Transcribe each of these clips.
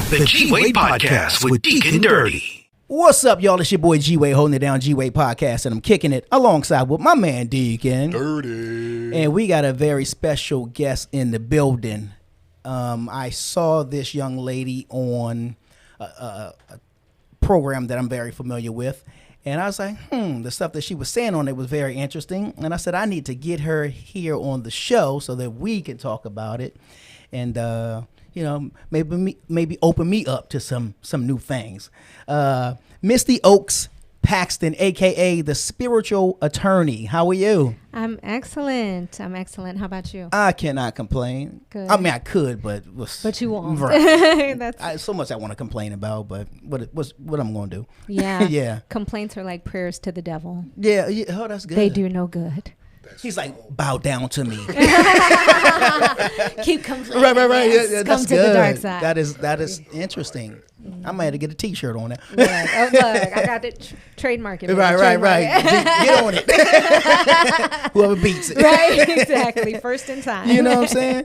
The G-Wade Podcast with Deacon Dirty. What's up, y'all? It's your boy G-Wade holding it down, G-Wade Podcast, and I'm kicking it alongside with my man Deacon Dirty. And we got a very special guest in the building. I saw this young lady on a program that I'm very familiar with, and I was like, the stuff that she was saying on it was very interesting, and I said I need to get her here on the show so that we can talk about it, and maybe open me up to some new things. Misty Paxton, aka the spiritual attorney. How are you? I'm excellent. How about you? I cannot complain. Good. I mean, I could, but you won't. Right. That's so much I want to complain about, but what I'm going to do? Yeah. Yeah. Complaints are like prayers to the devil. Yeah. Oh, that's good. They do no good. He's like, bow down to me. Keep complaining. Right. Yes. Yeah, Come that's to good. the dark side. That is interesting. I might have to get a T-shirt on that. Oh, look, I got to trademark it. Right. Get on it. Whoever beats it. Right, exactly. First in time. You know what I'm saying?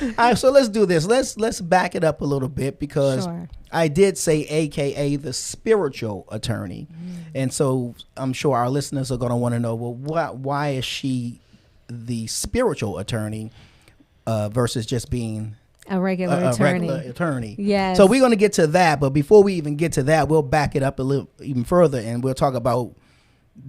All right, so let's do this. Let's back it up a little bit because Sure. I did say AKA the spiritual attorney. And so I'm sure our listeners are going to want to know, well, why is she the spiritual attorney versus just being a regular attorney? Yes. So we're going to get to that. But before we even get to that, we'll back it up a little even further. And we'll talk about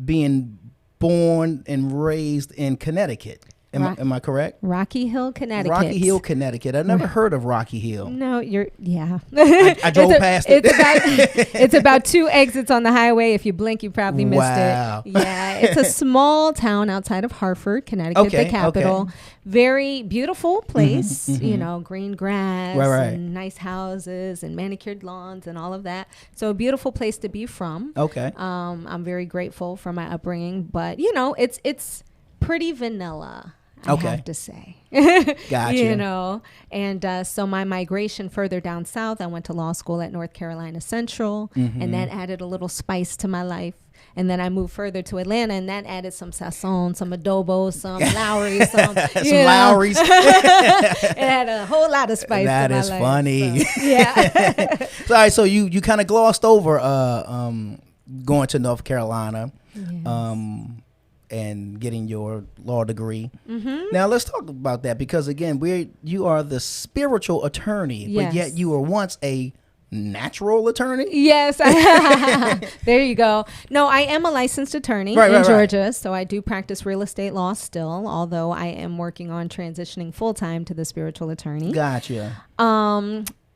being born and raised in Connecticut. Am I correct? Rocky Hill, Connecticut. Rocky Hill, Connecticut. I've never heard of Rocky Hill. No, yeah. I drove past it. It's about 2 exits on the highway. If you blink, you probably missed it. Yeah, it's a small town outside of Hartford, Connecticut, the capital. Okay. Very beautiful place, green grass and nice houses and manicured lawns and all of that. So a beautiful place to be from. Okay. I'm very grateful for my upbringing, but it's pretty vanilla. I have to say. Gotcha. And so my migration further down south, I went to law school at North Carolina Central, and that added a little spice to my life. And then I moved further to Atlanta, and that added some sazon, some adobo, some Lowry, some Lowrys. It had a whole lot of spice to my life. That is funny. So, yeah. So, all right, so you kind of glossed over going to North Carolina. Yes. And getting your law degree. Now let's talk about that because again, you are the spiritual attorney, but yet you were once a natural attorney. Yes, there you go. No, I am a licensed attorney in Georgia, so I do practice real estate law still. Although I am working on transitioning full time to the spiritual attorney. Gotcha.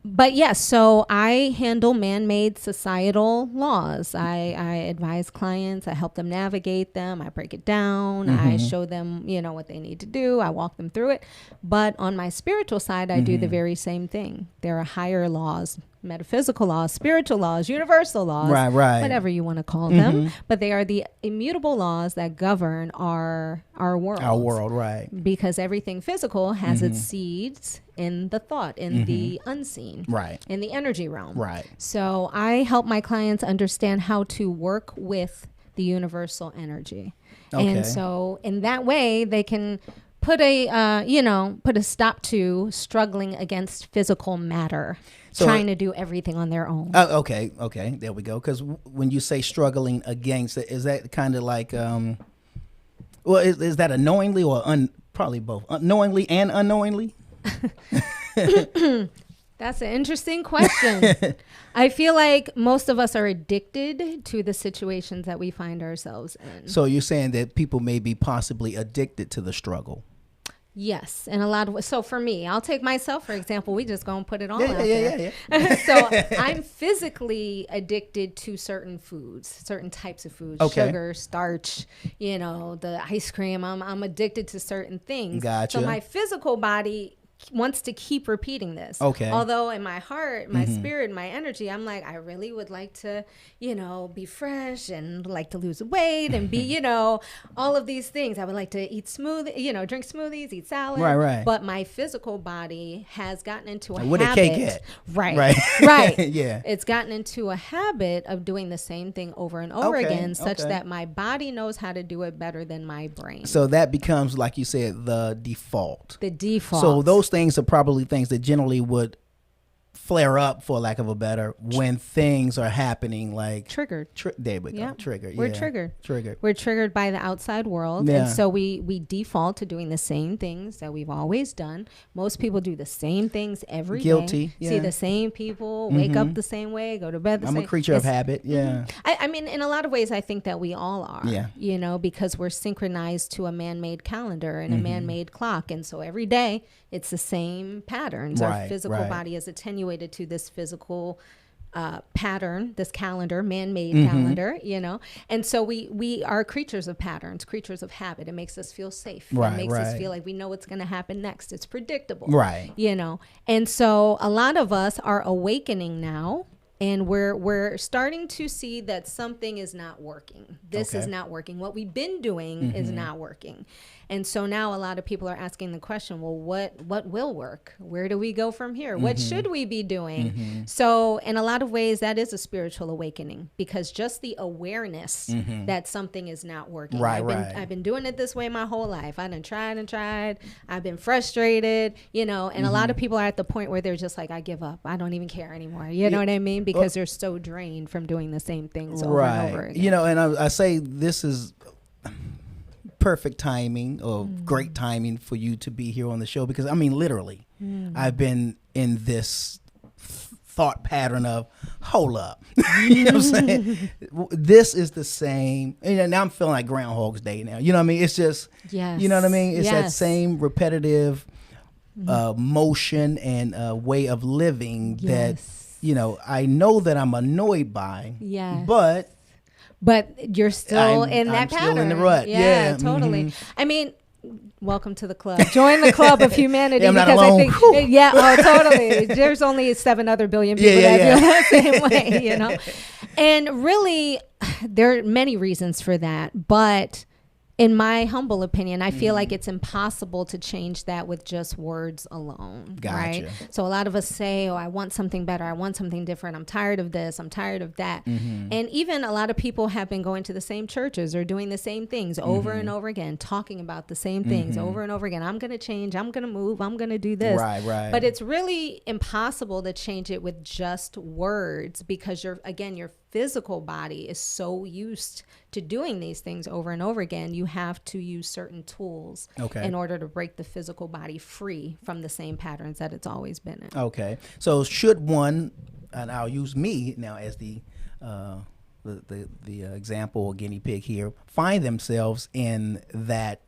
But yes, so I handle man-made societal laws. I advise clients. I help them navigate them. I break it down. I show them, what they need to do. I walk them through it. But on my spiritual side, I do the very same thing. There are higher laws, metaphysical laws, spiritual laws, universal laws, whatever you want to call them. But they are the immutable laws that govern our world. Our world, right. Because everything physical has its seeds in the thought, in the unseen, in the energy realm. Right. So I help my clients understand how to work with the universal energy. Okay. And so in that way, they can put a stop to struggling against physical matter, trying to do everything on their own. Okay, there we go. Because when you say struggling against it, is that kind of like, is that unknowingly or probably both, knowingly and unknowingly? That's an interesting question. I feel like most of us are addicted to the situations that we find ourselves in. So you're saying that people may be possibly addicted to the struggle? Yes, in a lot of ways. So for me, I'll take myself, for example. We just gonna put it all out there. So I'm physically addicted to certain foods, certain types of foods, sugar, starch, the ice cream. I'm addicted to certain things. Gotcha. So my physical body wants to keep repeating this. Okay. Although in my heart, my spirit, my energy, I'm like, I really would like to, be fresh and like to lose weight and be, all of these things. I would like to eat drink smoothies, eat salad. Right. But my physical body has gotten into a habit. What did cake get? Right. Yeah. It's gotten into a habit of doing the same thing over and over again, such that my body knows how to do it better than my brain. So that becomes, like you said, the default. The default. So those things are probably things that generally would flare up, for lack of a better, when things are happening like triggered. There we go. Triggered. We're yeah. triggered. We're triggered by the outside world. Yeah. And so we default to doing the same things that we've always done. Most people do the same things every day. Guilty. Yeah. See the same people, wake up the same way, go to bed the same way. I'm a creature of habit. Yeah. I mean, in a lot of ways, I think that we all are. Yeah. You know, because we're synchronized to a man-made calendar and a man-made clock. And so every day, it's the same patterns. Our physical body is attenuated to this physical pattern, this calendar, man-made calendar, you know. And so we are creatures of patterns, creatures of habit. It makes us feel safe. It makes us feel like we know what's going to happen next. It's predictable. Right. You know. And so a lot of us are awakening now. And we're starting to see that something is not working. This is not working. What we've been doing is not working. And so now a lot of people are asking the question, well, what will work? Where do we go from here? What should we be doing? So in a lot of ways, that is a spiritual awakening, because just the awareness that something is not working. I've been doing it this way my whole life. I've been tried and tried. I've been frustrated, you know, and a lot of people are at the point where they're just like, I give up. I don't even care anymore. You know what I mean? Because they're so drained from doing the same things over and over again. You know, and I say this is perfect timing or great timing for you to be here on the show, because I mean, literally, I've been in this thought pattern of, hold up. You know what I'm saying? This is the same. And now I'm feeling like Groundhog's Day now. You know what I mean? It's just, you know what I mean? It's that same repetitive motion and way of living that, you know, I know that I'm annoyed by, but you're still in that pattern. Still in the rut. Yeah, totally. I mean, welcome to the club. Join the club of humanity, I'm because not alone. I think, totally. There's only 7 other billion people that feel the same way, you know. And really, there are many reasons for that, but in my humble opinion, I feel like it's impossible to change that with just words alone. Right? So a lot of us say, oh, I want something better. I want something different. I'm tired of this. I'm tired of that. And even a lot of people have been going to the same churches or doing the same things over and over again, talking about the same things over and over again. I'm going to change. I'm going to move. I'm going to do this. But it's really impossible to change it with just words, because your physical body is so used to doing these things over and over again. You have to use certain tools in order to break the physical body free from the same patterns that it's always been in. Okay. So should one, and I'll use me now as the example or guinea pig here, find themselves in that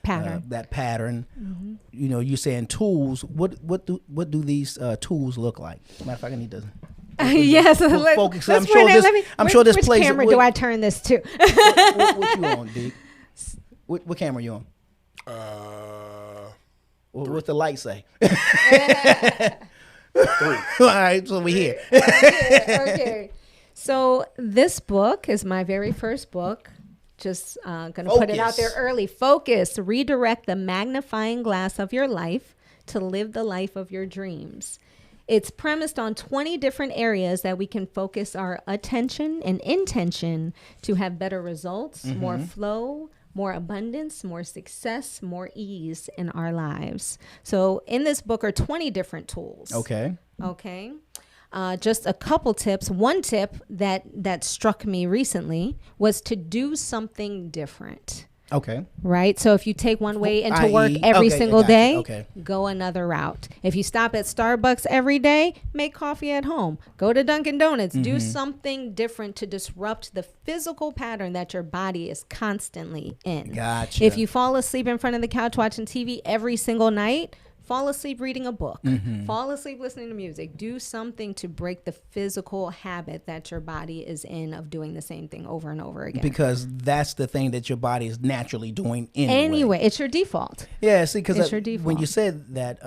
pattern, you know, you're saying tools. What do these tools look like? Matter of fact, I need to yes, focus. I'm sure this which place. Camera do I turn this to? What you on, Deke? What camera you on? What's the light say? 3. All right, so we here. Okay. So this book is my very first book. Just going to put it out there early. Focus. Redirect the magnifying glass of your life to live the life of your dreams. It's premised on 20 different areas that we can focus our attention and intention to have better results, more flow, more abundance, more success, more ease in our lives. So in this book are 20 different tools. Okay. Just a couple tips. One tip that struck me recently was to do something different. Okay. Right? So if you take one way into work every single day, go another route. If you stop at Starbucks every day, make coffee at home. Go to Dunkin' Donuts. Do something different to disrupt the physical pattern that your body is constantly in. Gotcha. If you fall asleep in front of the couch watching TV every single night, fall asleep reading a book, fall asleep listening to music, do something to break the physical habit that your body is in of doing the same thing over and over again. Because that's the thing that your body is naturally doing anyway. It's your default. Yeah, see, because when you said that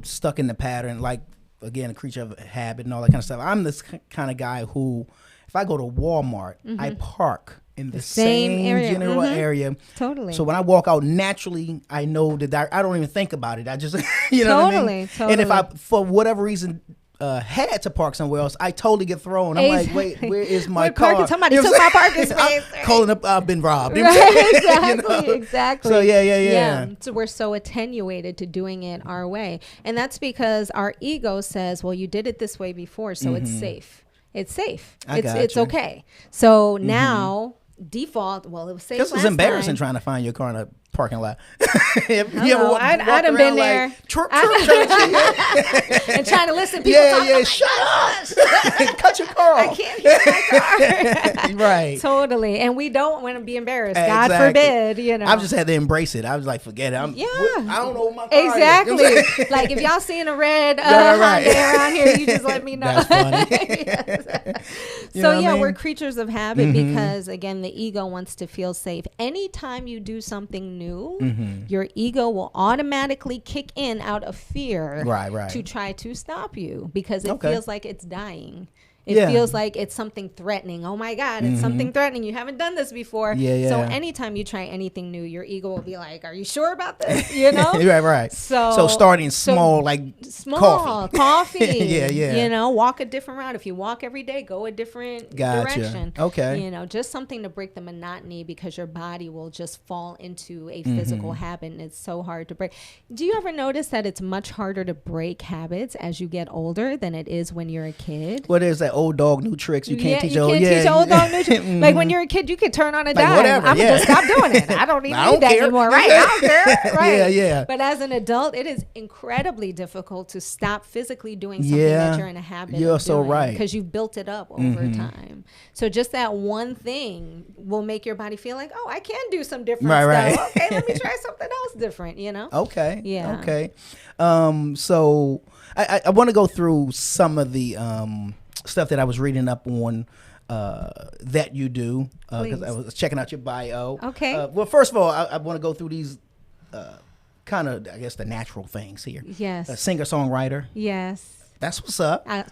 stuck in the pattern, like, again, a creature of habit and all that kind of stuff, I'm this kind of guy who, if I go to Walmart, I park in the same general area. Totally. So when I walk out, naturally, I know that I don't even think about it. I just, you know what I mean? Totally. And if I, for whatever reason, had to park somewhere else, I totally get thrown. I'm like, wait, where is my We're car? parking. Somebody took my parking space. Calling up, I've been robbed. Right, exactly, exactly. So yeah. So we're so attenuated to doing it our way. And that's because our ego says, well, you did it this way before, so it's safe. It's safe. It's okay. So now default, well, it was safe. This was embarrassing trying to find your car in a parking lot. I'd have been there. Like, chirp, and trying to listen to people talking. Shut up. Cut your car off. I can't hear my car. Right. Totally. And we don't want to be embarrassed. Exactly. God forbid, you know. I've just had to embrace it. I was like, forget it. I don't know what my car exactly. is. Like if y'all seeing a red right. Hyundai around here, you just let me know. That's funny. So yeah, we're creatures of habit because again, the ego wants to feel safe. Anytime you do something new, your ego will automatically kick in out of fear to try to stop you because it feels like it's dying. It feels like it's something threatening. Oh my God, it's something threatening. You haven't done this before. So anytime you try anything new, your ego will be like, are you sure about this? You know? right. So starting small, like coffee. yeah. You know, walk a different route. If you walk every day, go a different direction. Okay. You know, just something to break the monotony because your body will just fall into a physical habit and it's so hard to break. Do you ever notice that it's much harder to break habits as you get older than it is when you're a kid? What is that? Old dog, new tricks. You can't teach old. You can't teach old dog new tricks. Like when you're a kid, you could turn on a dime. Whatever, I'm just stop doing it. I don't even need that anymore. Right? I don't care. Right? Yeah. But as an adult, it is incredibly difficult to stop physically doing something that you're in a habit. You're of so doing right because you've built it up over time. So just that one thing will make your body feel like, oh, I can do some different stuff. Right. Okay, let me try something else different. You know? Okay. Yeah. Okay. So I want to go through some of the stuff that I was reading up on that you do because I was checking out your bio. Okay. Well, first of all, I want to go through these kind of, I guess, the natural things here. Yes. A singer-songwriter. Yes. That's what's up. Ashe.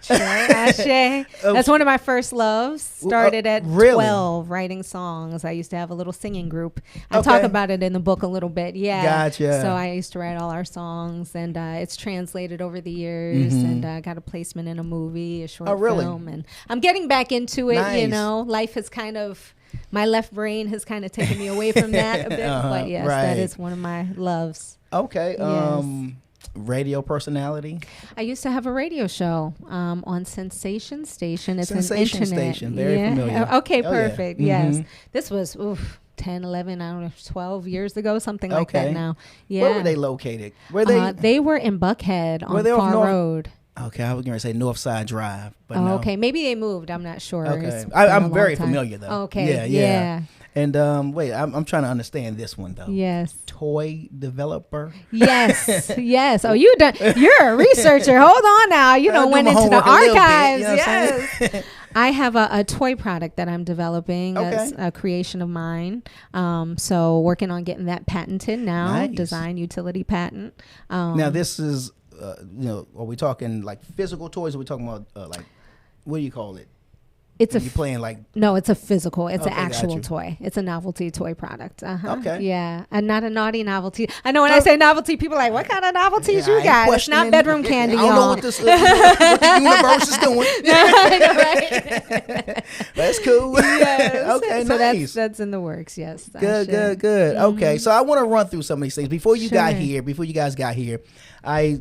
That's one of my first loves. Started at really? 12 writing songs. I used to have a little singing group. I talk about it in the book a little bit. Yeah. Gotcha. So I used to write all our songs and it's translated over the years and I got a placement in a movie, a short film. And I'm getting back into it, you know. Life has kind of... My left brain has kind of taken me away from that a bit. But yes, that is one of my loves. Okay. Yes. Radio personality. I used to have a radio show on Sensation Station. It's Sensation an internet Station. Very familiar. Okay, perfect. Yes. This was 10, 11, I don't know, 12 years ago, something like that now. Yeah. Where were they located? They were in Buckhead on Far Road. Okay, I was going to say Northside Drive. But okay. Maybe they moved. I'm not sure. Okay. I'm very familiar, though. Okay. Yeah. And wait, I'm trying to understand this one, though. Yes. Toy developer? Yes. Yes. Oh, you're a researcher. Hold on now. Went into the archives. Yes. I have a toy product that I'm developing. That's a creation of mine. So working on getting that patented now. Nice. Design utility patent. Now this is, are we talking like physical toys? Or are we talking about like, what do you call it? It's you playing like no, it's a physical. It's an actual toy. It's a novelty toy product. Okay. Yeah, and not a naughty novelty. I know when I say novelty, people are like, what kind of novelties you got? It's not bedroom candy. I don't know what this what the universe is doing. Right. That's cool. Yes. Okay, so nice. That's in the works. Yes. Good. Okay, so I want to run through some of these things before you guys got here. I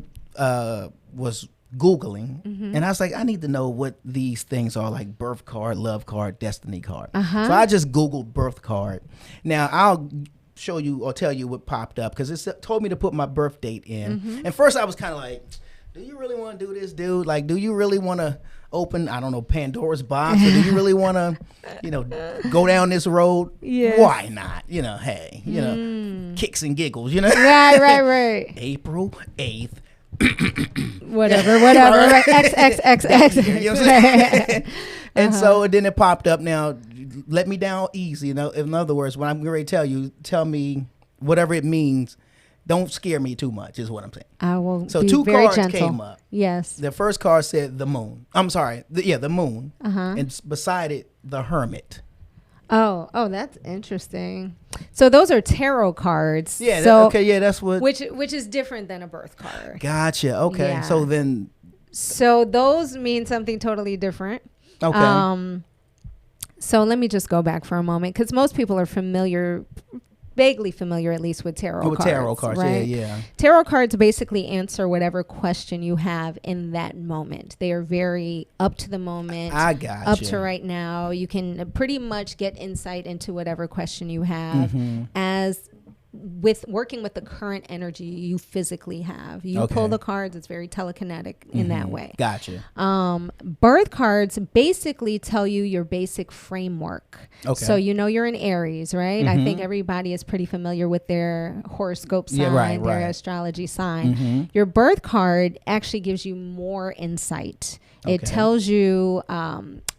was Googling and I was like, I need to know what these things are, like birth card, love card, destiny card. So I just Googled birth card. Now I'll show you or tell you what popped up because it told me to put my birth date in. And first I was kind of like, do you really want to do this, dude? Like, do you really want to open, I don't know, Pandora's box, or do you really want to, go down this road? Yes. Why not? Hey, kicks and giggles, Right. April 8th. whatever. Right. X. You know what I'm saying? And so then it popped up. Now, let me down easy. In other words, when I'm ready to tell you, tell me whatever it means. Don't scare me too much, is what I'm saying. I will. So be two very cards gentle. came up. Yes. The first card said the moon. I'm sorry. The moon. And beside it, the hermit. Oh, that's interesting. So those are tarot cards. Yeah. So okay. Yeah, that's what. Which is different than a birth card. Gotcha. Okay. Yeah. So then, So those mean something totally different. Okay. So let me just go back for a moment, because most people are vaguely familiar at least with tarot cards. Tarot cards, right? yeah. Tarot cards basically answer whatever question you have in that moment. They are very up to the moment. I got up you. to right now. You can pretty much get insight into whatever question you have as with working with the current energy you physically have. You pull the cards, it's very telekinetic in that way. Gotcha. Birth cards basically tell you your basic framework. Okay. So you know you're in Aries, right? I think everybody is pretty familiar with their horoscope sign, their astrology sign. Your birth card actually gives you more insight. It tells you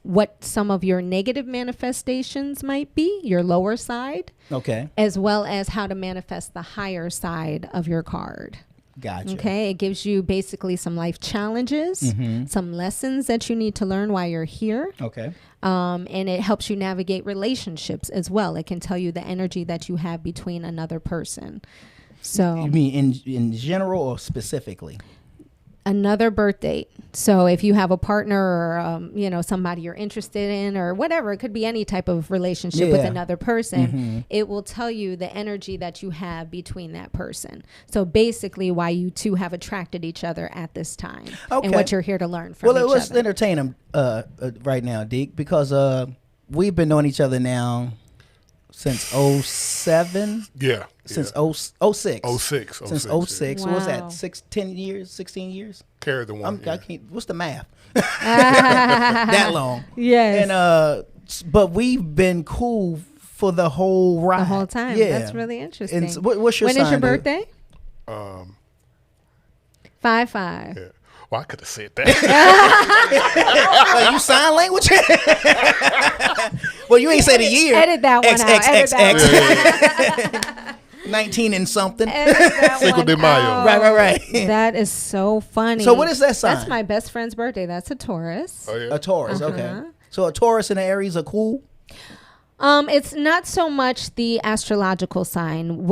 what some of your negative manifestations might be, your lower side. Okay. As well as how to manifest the higher side of your card. Gotcha. Okay. It gives you basically some life challenges, some lessons that you need to learn while you're here. Okay. And it helps you navigate relationships as well. It can tell you the energy that you have between another person. So you mean in general or specifically? Another birth date. So if you have a partner or somebody you're interested in or whatever, it could be any type of relationship with another person, it will tell you the energy that you have between that person. So basically why you two have attracted each other at this time and what you're here to learn from each other. Well, let's entertain them right now, Deke, because we've been knowing each other now since 07. Yeah. Since 06. 06. Since 06. Wow. What's that? 10 years? 16 years? Carry the one. I can't. What's the math? That long. Yes. And but we've been cool for the whole ride. The whole time. Yeah. That's really interesting. And so what's your when sign? When is your birthday? 5/5. Yeah. Well, I could have said that. You sign language? Well, you ain't say the year. Edit that one out. 19 and something. Cinco de Mayo. Right. That is so funny. So what is that sign? That's my best friend's birthday. That's a Taurus. Oh, yeah? A Taurus, okay. So a Taurus and an Aries are cool? It's not so much the astrological sign.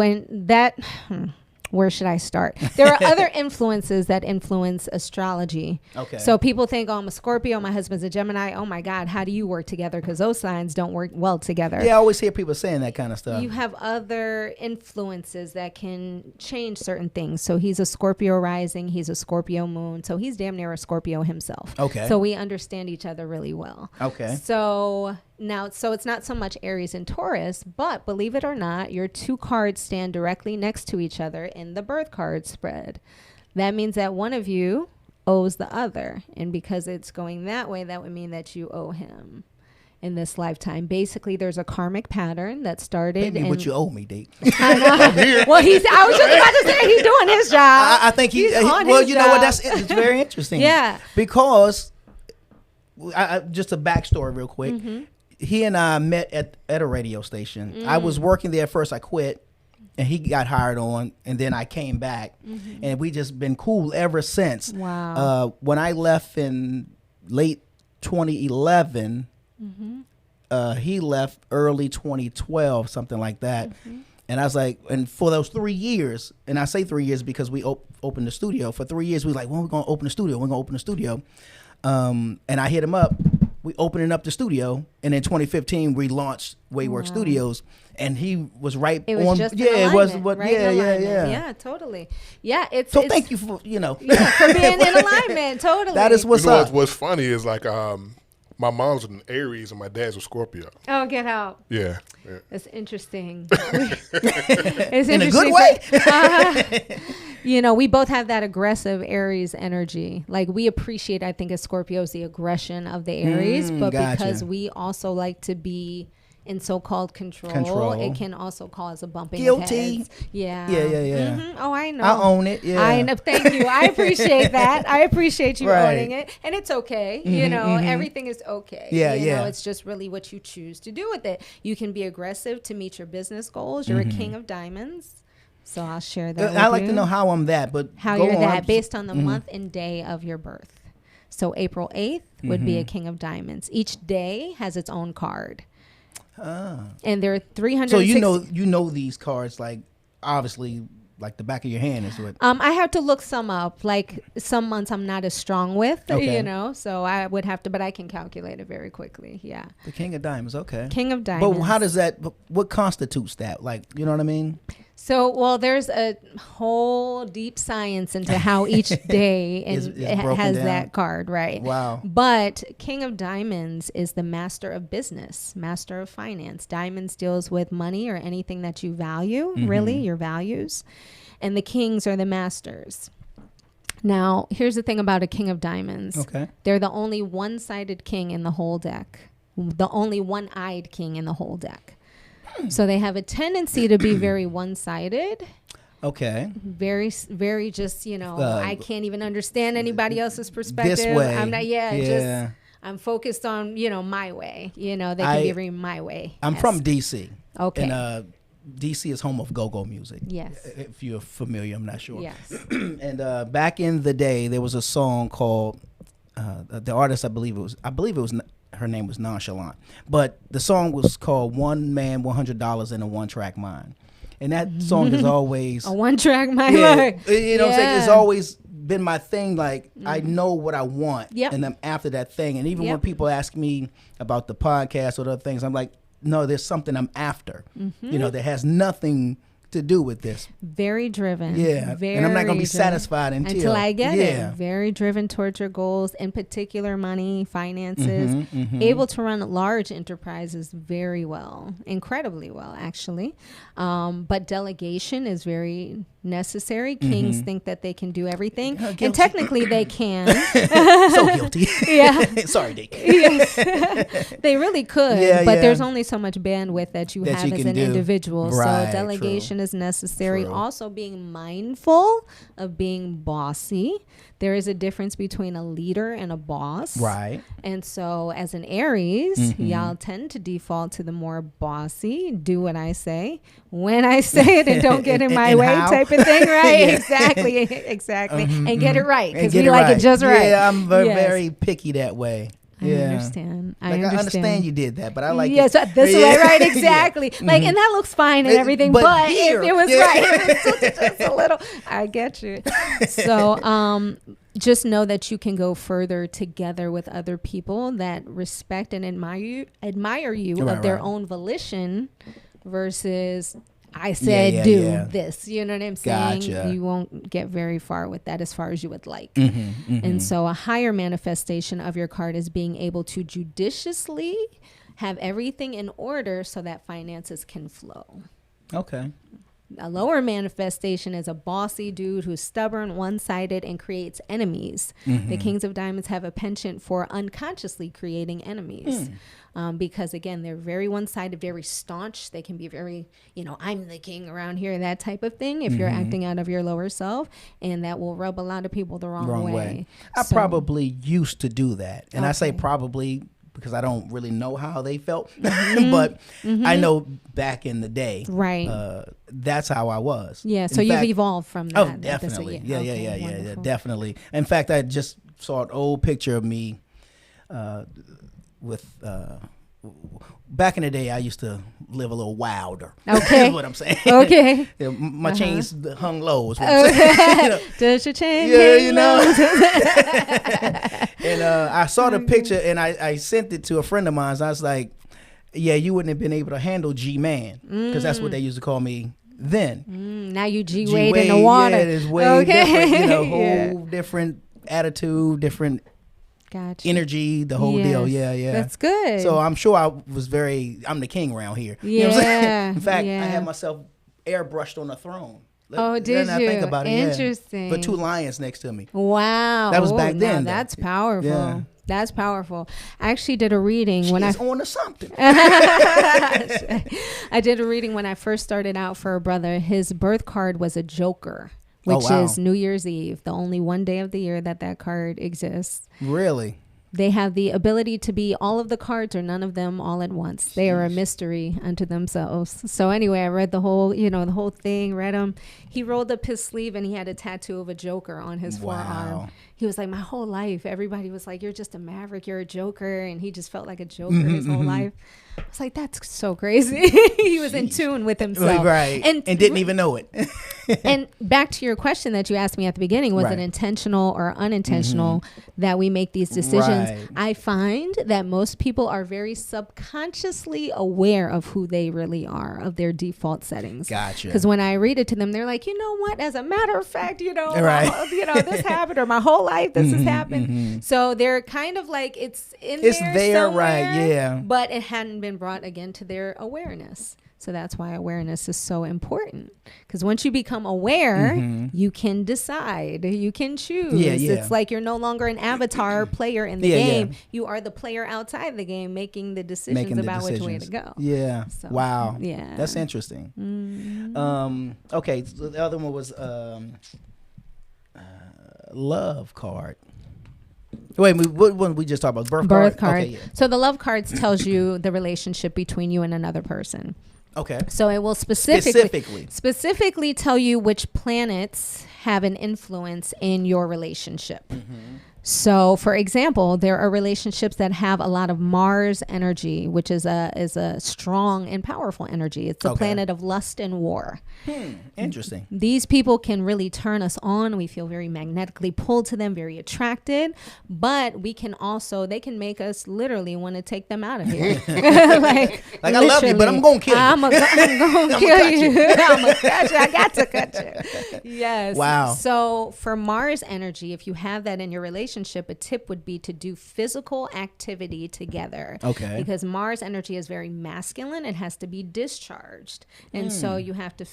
Where should I start? There are other influences that influence astrology. Okay. So people think, I'm a Scorpio, my husband's a Gemini. Oh my God, how do you work together? Because those signs don't work well together. Yeah, I always hear people saying that kind of stuff. You have other influences that can change certain things. So he's a Scorpio rising, he's a Scorpio moon. So he's damn near a Scorpio himself. Okay. So we understand each other really well. Okay. So it's not so much Aries and Taurus, but believe it or not, your two cards stand directly next to each other in the birth card spread. That means that one of you owes the other. And because it's going that way, that would mean that you owe him in this lifetime. Basically, there's a karmic pattern that started. Maybe what you owe me, Deke. I know. Well, I was just about to say he's doing his job. I think he's on his job. Know what? It's very interesting. Yeah. Because, just a backstory real quick. He and I met at a radio station. I was working there at first. I quit, and he got hired on, and then I came back, and we just been cool ever since. Wow. When I left in late 2011, he left early 2012, something like that. And I was like, and for those 3 years, and I say 3 years because we opened the studio. For 3 years, we were like, when are we going to open the studio? We're going to open the studio. And I hit him up. We opening up the studio, and in 2015 we launched WadeWorksStudios, and he was right it was on. Just it was what. Right yeah, totally. Yeah, so thank you for for being in alignment. Totally. That is what's up. What's funny is like my mom's an Aries and my dad's a Scorpio. Oh, get out. Yeah. That's interesting. It's in interesting. a good way. We both have that aggressive Aries energy. Like we appreciate, I think, as Scorpios, the aggression of the Aries, but because we also like to be in so-called control, it can also cause a bumping guilty heads. Yeah. Oh, I know. I own it. Yeah. I know. Thank you. I appreciate that. I appreciate you owning it. And it's okay. Everything is okay. Yeah, It's just really what you choose to do with it. You can be aggressive to meet your business goals. You're a king of diamonds. So I'll share that with you. I like to know how I'm that, but how you're that based on the month and day of your birth. So April 8th would be a king of diamonds. Each day has its own card. And there are 300. So you know these cards, like obviously like the back of your hand is what. I have to look some up. Like some months I'm not as strong with, Okay. so I would have to, but I can calculate it very quickly. Yeah. The King of Diamonds, okay. King of Diamonds. But how does that, what constitutes that? Like, you know what I mean? So, well, there's a whole deep science into how each day Is has broken down? that card, right? Wow. But King of Diamonds is the master of business, master of finance. Diamonds deals with money or anything that you value, really, your values. And the kings are the masters. Now, here's the thing about a King of Diamonds. Okay. They're the only one-sided king in the whole deck, the only one-eyed king in the whole deck. So they have a tendency to be very one-sided. Okay. Very, very just, I can't even understand anybody else's perspective. This way. I'm not, just, I'm focused on, my way. They can be very my way. I'm from D.C. Okay. And D.C. is home of go-go music. Yes. If you're familiar, I'm not sure. Yes. And back in the day, there was a song called, the artist, I believe it was, her name was Nonchalant. But the song was called One Man, $100 in a One-Track Mind. And that song is always... a one-track mind. You know what I'm saying? It's Yeah. always been my thing. Like, I know what I want. Yep. And I'm after that thing. And even Yep. when people ask me about the podcast or other things, I'm like, no, there's something I'm after. That has nothing to do with this. Very driven. Yeah. Very And I'm not going to be driven. satisfied until I get yeah. it. Very driven towards your goals, in particular money, finances, able to run large enterprises very well, incredibly well, actually. But delegation is very necessary. Kings think that they can do everything, Guilty. and technically they can. So guilty. Yeah. Sorry, Dick. Yes. They really could, Yeah, but yeah. there's only so much bandwidth that you That have you as can an do. individual. Right, So delegation is necessary. True. Also being mindful of being bossy. There is a difference between a leader and a boss. Right. And so as an Aries, y'all tend to default to the more bossy, do what I say, when I say it, and don't get in my And way how? type of thing, right? Yeah. Exactly. And get it right, because And we get like it just right. Yeah, I'm Yes. very picky that way. I Yeah. understand. I understand you did that, but I like yes, it. this Yeah. way, right? Yeah. Exactly. Like, and that looks fine and everything, but but here- if it was yeah. right, it was just a little. I get you. So, just know that you can go further together with other people that respect and admire you Right, of their right. own volition, versus I said yeah, do yeah. this. You know what I'm saying? Gotcha. You won't get very far with that as far as you would like. Mm-hmm. And so a higher manifestation of your card is being able to judiciously have everything in order so that finances can flow. Okay. A lower manifestation is a bossy dude who's stubborn, one-sided, and creates enemies. The Kings of Diamonds have a penchant for unconsciously creating enemies. Because, again, they're very one-sided, very staunch. They can be very, I'm the king around here, that type of thing, if you're acting out of your lower self. And that will rub a lot of people the wrong way. I So- probably used to do that. And I say Okay. probably because I don't really know how they felt. But I know back in the day, Right. That's how I was. Yeah, In so you've fact- evolved from that. Oh, That's what definitely. you- Yeah, okay, yeah, wonderful. definitely. In fact, I just saw an old picture of me with back in the day. I used to live a little wilder. Okay. Is what I'm saying. Okay. Yeah, my chains hung low. Is what I'm saying. You know? Does your chain Yeah, hang you low? know. And I saw the picture and I sent it to a friend of mine. I was like, yeah, you wouldn't have been able to handle G-Man because that's what they used to call me then. Now you G-Wade in the G-Wade, water. Yeah, it's way different, whole Yeah. different attitude, different Gotcha. energy, the whole deal. Yes. Yeah. That's good. So I'm sure I'm the king around here. You know what I'm saying? Yeah, In fact, yeah. I had myself airbrushed on a throne. Oh, did Now I you? think about it, yeah. Interesting. But two lions next to me. Wow. That was back now then, though. That's powerful. Yeah. That's powerful. I actually did a reading when I She's on to something. I did a reading when I first started out for a brother. His birth card was a joker, Oh, which wow. is New Year's Eve, the only one day of the year that card exists. Really? They have the ability to be all of the cards or none of them all at once. They are a mystery unto themselves. So anyway, I read the whole thing, read them. He rolled up his sleeve and he had a tattoo of a joker on his forearm. he was like, my whole life, everybody was like, you're just a maverick, you're a joker. And he just felt like a joker his whole life. I was like, that's so crazy. He was in tune with himself. Right. And didn't even know it. And back to your question that you asked me at the beginning, was it intentional or unintentional that we make these decisions? Right. I find that most people are very subconsciously aware of who they really are, of their default settings. Gotcha. Because when I read it to them, they're like, you know what? As a matter of fact, Right. This happened, or my whole life this has happened. So they're kind of like it's there somewhere, right? Yeah. But it hadn't been brought again to their awareness. So that's why awareness is so important. Because once you become aware, you can decide, you can choose. Yeah. It's like you're no longer an avatar player in the game. You are the player outside the game, making the decisions about which way to go. Yeah. So, wow. Yeah. That's interesting. Okay. So the other one was love card. Wait, what one we just talked about? Birth card. Okay, yeah. So the love cards tells you the relationship between you and another person. Okay. So it will specifically tell you which planets have an influence in your relationship. So, for example, there are relationships that have a lot of Mars energy, which is a strong and powerful energy. It's the planet of lust and war. Interesting. These people can really turn us on. We feel very magnetically pulled to them, very attracted. But they can make us literally want to take them out of here. like I love you, but I'm going to kill you. I'm going to kill you. I'm going to cut you. I got to cut you. Yes. Wow. So for Mars energy, if you have that in your relationship, a tip would be to do physical activity together. Okay. Because Mars energy is very masculine. It has to be discharged. And so you have to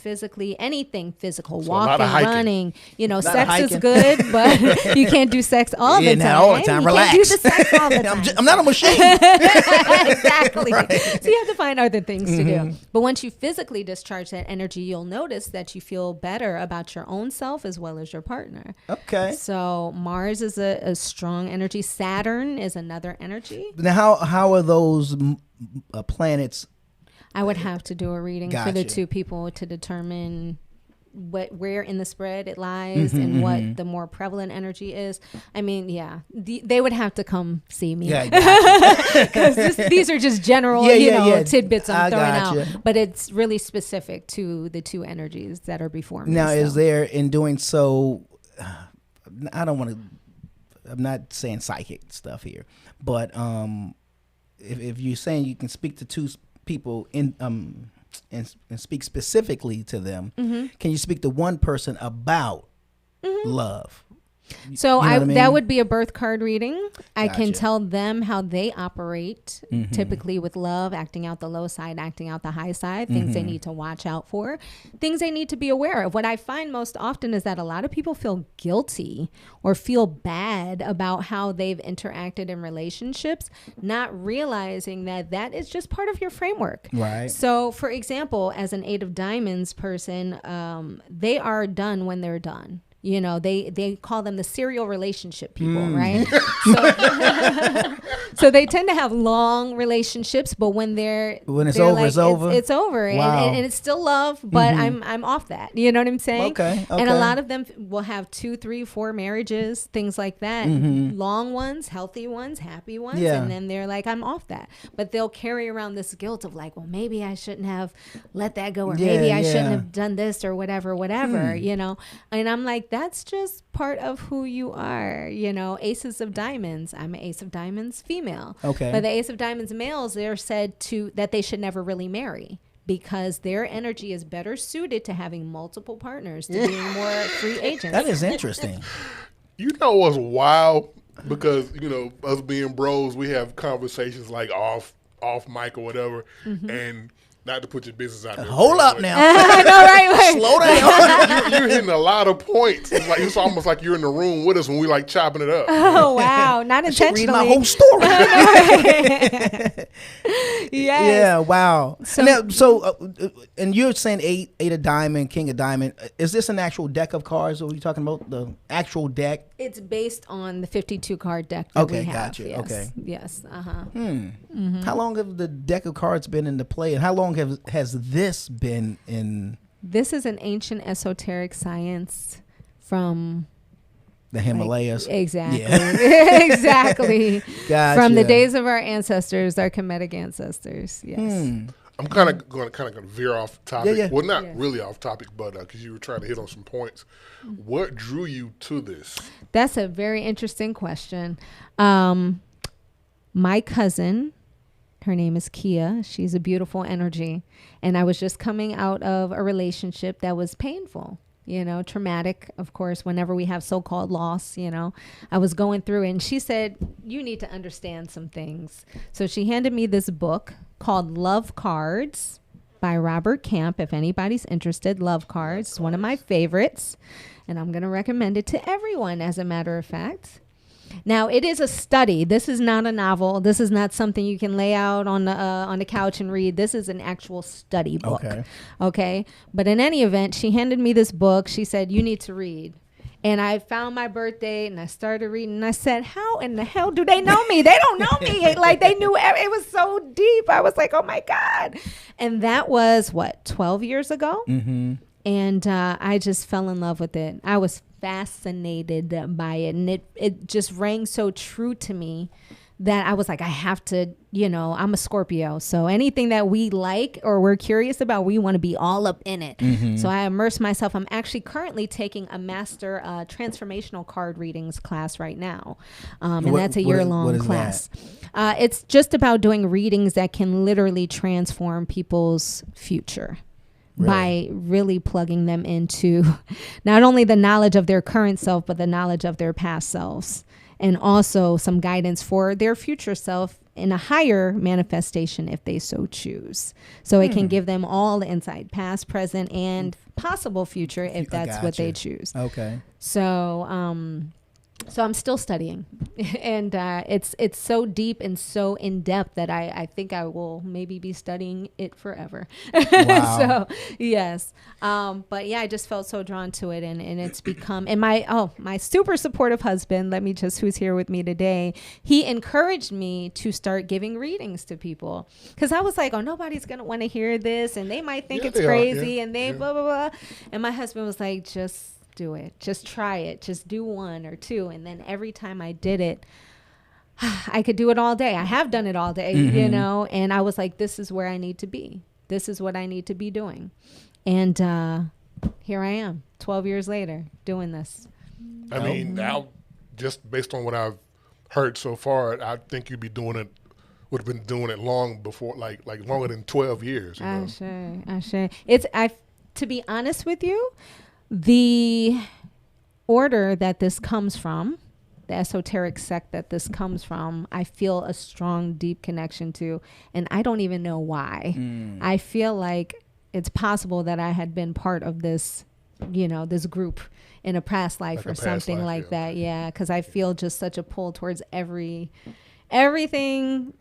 anything physical, So walking, running. Sex is hiking. good, but you can't do sex all the time. Not all the time. You Relax. can't do the sex all the time. I'm not a machine. Exactly. Right. So you have to find other things to do. But once you physically discharge that energy, you'll notice that you feel better about your own self as well as your partner. Okay. So Mars is a strong energy. Saturn is another energy. Now, how are those planets? I would have to do a reading for the Gotcha. two people to determine where in the spread it lies and what the more prevalent energy is. I mean, yeah, they would have to come see me. Yeah, gotcha. Because these are just general, tidbits I'm throwing gotcha. out. But it's really specific to the two energies that are before me. Now, is there, in doing so, I don't want to, I'm not saying psychic stuff here, but if you're saying you can speak to two people and speak specifically to them, can you speak to one person about love? So You know what I mean? that would be a birth card reading. I can Gotcha. tell them how they operate, typically with love, acting out the low side, acting out the high side, things they need to watch out for, things they need to be aware of. What I find most often is that a lot of people feel guilty or feel bad about how they've interacted in relationships, not realizing that that is just part of your framework. Right. So, for example, as an 8 of Diamonds person, they are done when they're done. They call them the serial relationship people, right? So they tend to have long relationships, but when it's over, like, it's over. It's over, Wow. and it's still love, but I'm off that. You know what I'm saying? Okay. And a lot of them will have 2, 3, 4 marriages, things like that. Long ones, healthy ones, happy ones, Yeah. and then they're like, I'm off that. But they'll carry around this guilt of like, well, maybe I shouldn't have let that go, or maybe I shouldn't have done this, or whatever, And I'm like, that's just part of who you are. Aces of Diamonds. I'm an Ace of Diamonds female. Okay. But the Ace of Diamonds males, they're said that they should never really marry, because their energy is better suited to having multiple partners, to being more free agents. That is interesting. You know what's wild? Because, us being bros, we have conversations like off mic or whatever, and not to put your business out there. Hold up now. I know, right? Slow down. You're hitting a lot of points. It's almost like you're in the room with us when we like chopping it up. Oh, wow. Not I should intentionally. read my whole story. Yes. Yeah, wow. And you're saying eight of diamond, king of diamond. Is this an actual deck of cards? Or are you talking about the actual deck? It's based on the 52 card deck that we have. Gotcha. Yes. Okay. Yes. How long have the deck of cards been into play, and how long has this been in? This is an ancient esoteric science from The Himalayas. Exactly. Yeah. Exactly. Gotcha. From the days of our ancestors, our Kemetic ancestors. Yes. I'm kind of going to veer off topic. Yeah. Well, not really off topic, but because you were trying to hit on some points. What drew you to this? That's a very interesting question. My cousin, her name is Kia. She's a beautiful energy. And I was just coming out of a relationship that was painful, traumatic, of course, whenever we have so-called loss, I was going through it. And she said, you need to understand some things. So she handed me this book called Love Cards by Robert Camp. If anybody's interested, Love Cards is one of my favorites. And I'm going to recommend it to everyone, as a matter of fact. Now, it is a study. This is not a novel. This is not something you can lay out on the couch and read. This is an actual study book. Okay. But in any event, she handed me this book. She said, you need to read. And I found my birthday and I started reading. And I said, how in the hell do they know me? They don't know me. Like, they knew it was so deep. I was like, oh, my God. And that was, 12 years ago? Mm-hmm. And I just fell in love with it. I was fascinated by it. And it just rang so true to me that I was like, I have to, I'm a Scorpio. So anything that we like or we're curious about, we want to be all up in it. Mm-hmm. So I immerse myself. I'm actually currently taking a master transformational card readings class right now. And that's a year-long class. It's just about doing readings that can literally transform people's future. Really? By really plugging them into not only the knowledge of their current self, but the knowledge of their past selves, and also some guidance for their future self in a higher manifestation if they so choose. So it can give them all the insight, past, present, and possible future if that's what they choose. Okay. So I'm still studying, and it's so deep and so in depth that I think I will maybe be studying it forever. Wow. So yes, but yeah, I just felt so drawn to it, and it's become. And my super supportive husband, who's here with me today, he encouraged me to start giving readings to people, because I was like, oh, nobody's gonna want to hear this, and they might think it's crazy, and they blah blah blah. And my husband was like, just do it. Just try it. Just do one or two. And then every time I did it, I could do it all day. I have done it all day, and I was like, this is where I need to be. This is what I need to be doing. And here I am 12 years later doing this. I mean, now, just based on what I've heard so far, I think you'd be doing it, would have been doing it long before, like longer than 12 years. I sure. To be honest with you, the order that this comes from, the esoteric sect that this comes from, I feel a strong, deep connection to, and I don't even know why. I feel like it's possible that I had been part of this, this group in a past life or something like that. Yeah, because I feel just such a pull towards everything,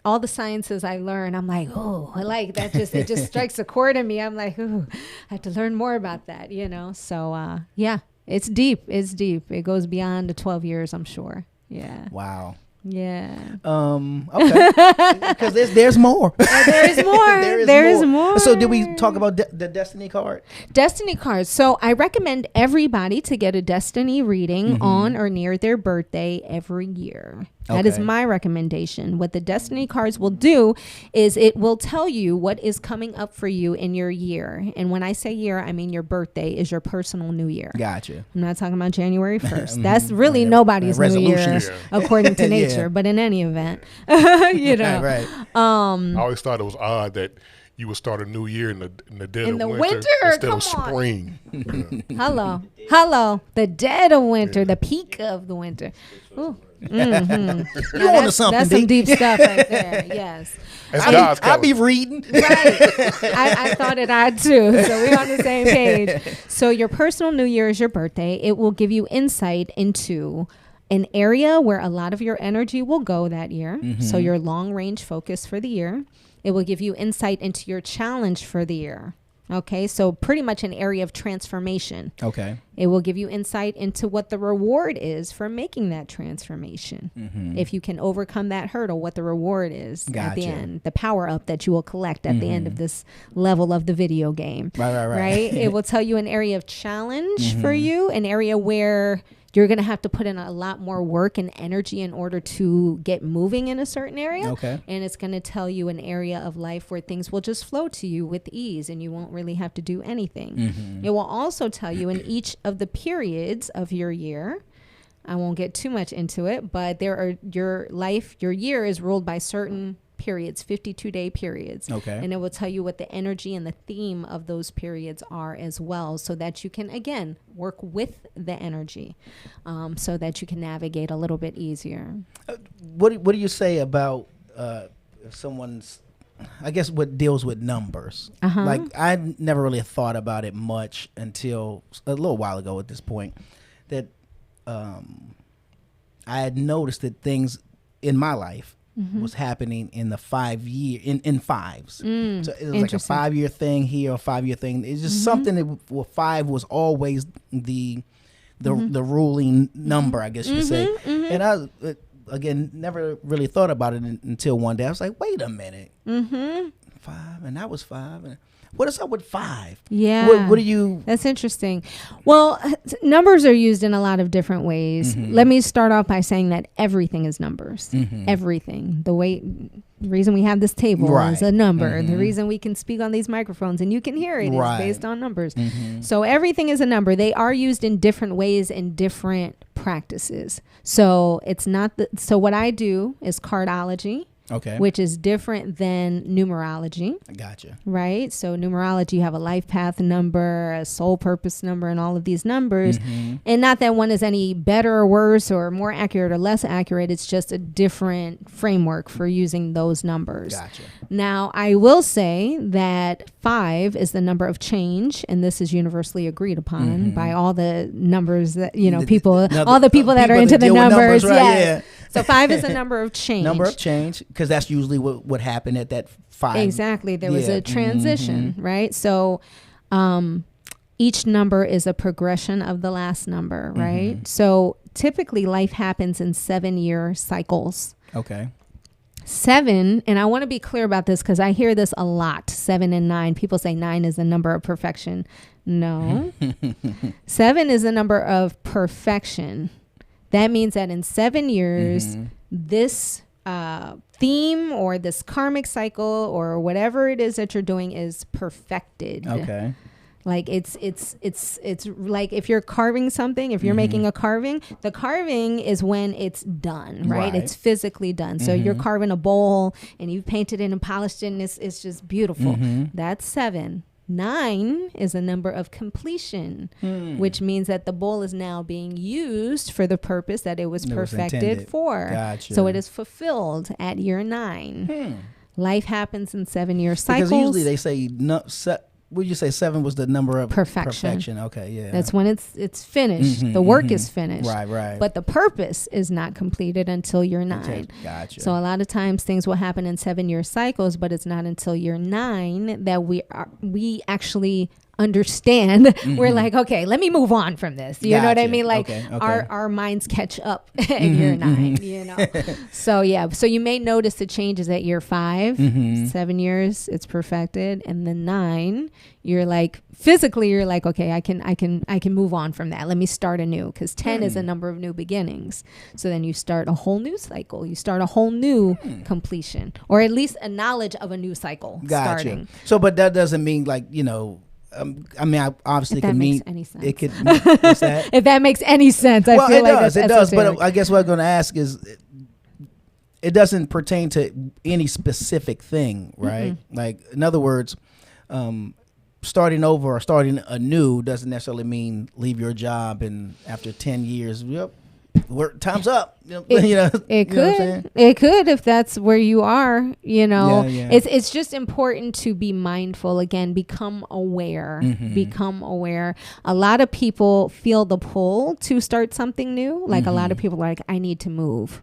all the sciences I learn. I'm like, oh, I like that. It just strikes a chord in me. I'm like, oh, I have to learn more about that, So, yeah, it's deep. It's deep. It goes beyond the 12 years, I'm sure. Yeah. Wow. Yeah. Okay. Because there's more. There is more. So did we talk about the Destiny card? Destiny cards. So I recommend everybody to get a Destiny reading on or near their birthday every year. That is my recommendation. What the Destiny cards will do is it will tell you what is coming up for you in your year. And when I say year, I mean your birthday is your personal new year. Gotcha. I'm not talking about January 1st. That's really nobody's new year, according to nature. But in any event, Right. I always thought it was odd that you would start a new year in the dead of winter instead of spring. Hello, the dead of winter, the peak of the winter. Ooh. Mm-hmm. You on to something? That's some deep stuff right there. Yes, I'll be reading. Right, I thought it odd too. So we're on the same page. So your personal new year is your birthday. It will give you insight into an area where a lot of your energy will go that year. So your long range focus for the year. It will give you insight into your challenge for the year. Okay, so pretty much an area of transformation. Okay. It will give you insight into what the reward is for making that transformation. If you can overcome that hurdle, what the reward is at the end, the power up that you will collect at the end of this level of the video game. Right? It will tell you an area of challenge for you, an area where you're going to have to put in a lot more work and energy in order to get moving in a certain area. Okay. And it's going to tell you an area of life where things will just flow to you with ease and you won't really have to do anything. It will also tell you in each of the periods of your year. I won't get too much into it, but your year is ruled by certain periods, 52-day periods. Okay. And it will tell you what the energy and the theme of those periods are as well, so that you can, again, work with the energy, so that you can navigate a little bit easier. What do you say about if someone's, I guess, what deals with numbers? Like, I never really thought about it much until a little while ago at this point, that I had noticed that things in my life was happening in the 5 year in fives. So it was like a 5 year thing here, a 5 year thing. It's just something that 5 was always the ruling number, I guess you could say. And I again never really thought about it until one day. I was like, wait a minute, 5, and that was 5. And what is up with 5? Yeah. What do you? That's interesting. Well, numbers are used in a lot of different ways. Let me start off by saying that everything is numbers. Everything. The reason we have this table is a number. The reason we can speak on these microphones and you can hear it is based on numbers. So everything is a number. They are used in different ways in different practices. So it's not so what I do is cardology. Okay. Which is different than numerology. Gotcha. Right? So numerology, you have a life path number, a soul purpose number, and all of these numbers. And not that one is any better or worse or more accurate or less accurate. It's just a different framework for using those numbers. Gotcha. Now, I will say that 5 is the number of change, and this is universally agreed upon by all the numbers that, all the people that are into the numbers. Right? Yes. Yeah. So 5 is a number of change. Number of change, because that's usually what happened at that 5. Exactly. There was a transition, right? So each number is a progression of the last number, right? So typically life happens in 7-year cycles. Okay. 7, and I want to be clear about this because I hear this a lot, 7 and 9. People say 9 is a number of perfection. No. 7 is a number of perfection. That means that in 7 years, this theme or this karmic cycle or whatever it is that you're doing is perfected. Okay. Like it's like if you're carving something, if you're making a carving, the carving is when it's done, right? It's physically done. So you're carving a bowl and you've painted it and polished it and it's just beautiful. That's 7. 9 is a number of completion, which means that the bowl is now being used for the purpose that it was perfected for. Gotcha. So it is fulfilled at year 9. Life happens in 7-year cycles. Because usually they say would you say 7 was the number of perfection? Okay, yeah. That's when it's finished. The work is finished. Right. But the purpose is not completed until year 9. Okay, gotcha. So a lot of times things will happen in 7-year cycles, but it's not until year 9 that we actually understand. We're like, okay, let me move on from this. You know what I mean? Like okay. our minds catch up at year 9, So yeah. So you may notice the changes at year 5, 7 years, it's perfected. And then 9, you're like, physically, you're like, okay, I can move on from that. Let me start anew. Because 10 is a number of new beginnings. So then you start a whole new cycle. You start a whole new completion, or at least a knowledge of a new cycle starting. So, but that doesn't mean like, I mean, I obviously If that can makes mean any sense. it could. What's that? If that makes any sense, I feel like it does. But I guess what I'm going to ask is, it doesn't pertain to any specific thing, right? Like, in other words, starting over or starting anew doesn't necessarily mean leave your job and after 10 years, time's up. It could. It could if that's where you are. Yeah. It's just important to be mindful. Again, become aware. Become aware. A lot of people feel the pull to start something new. Like a lot of people are like, I need to move.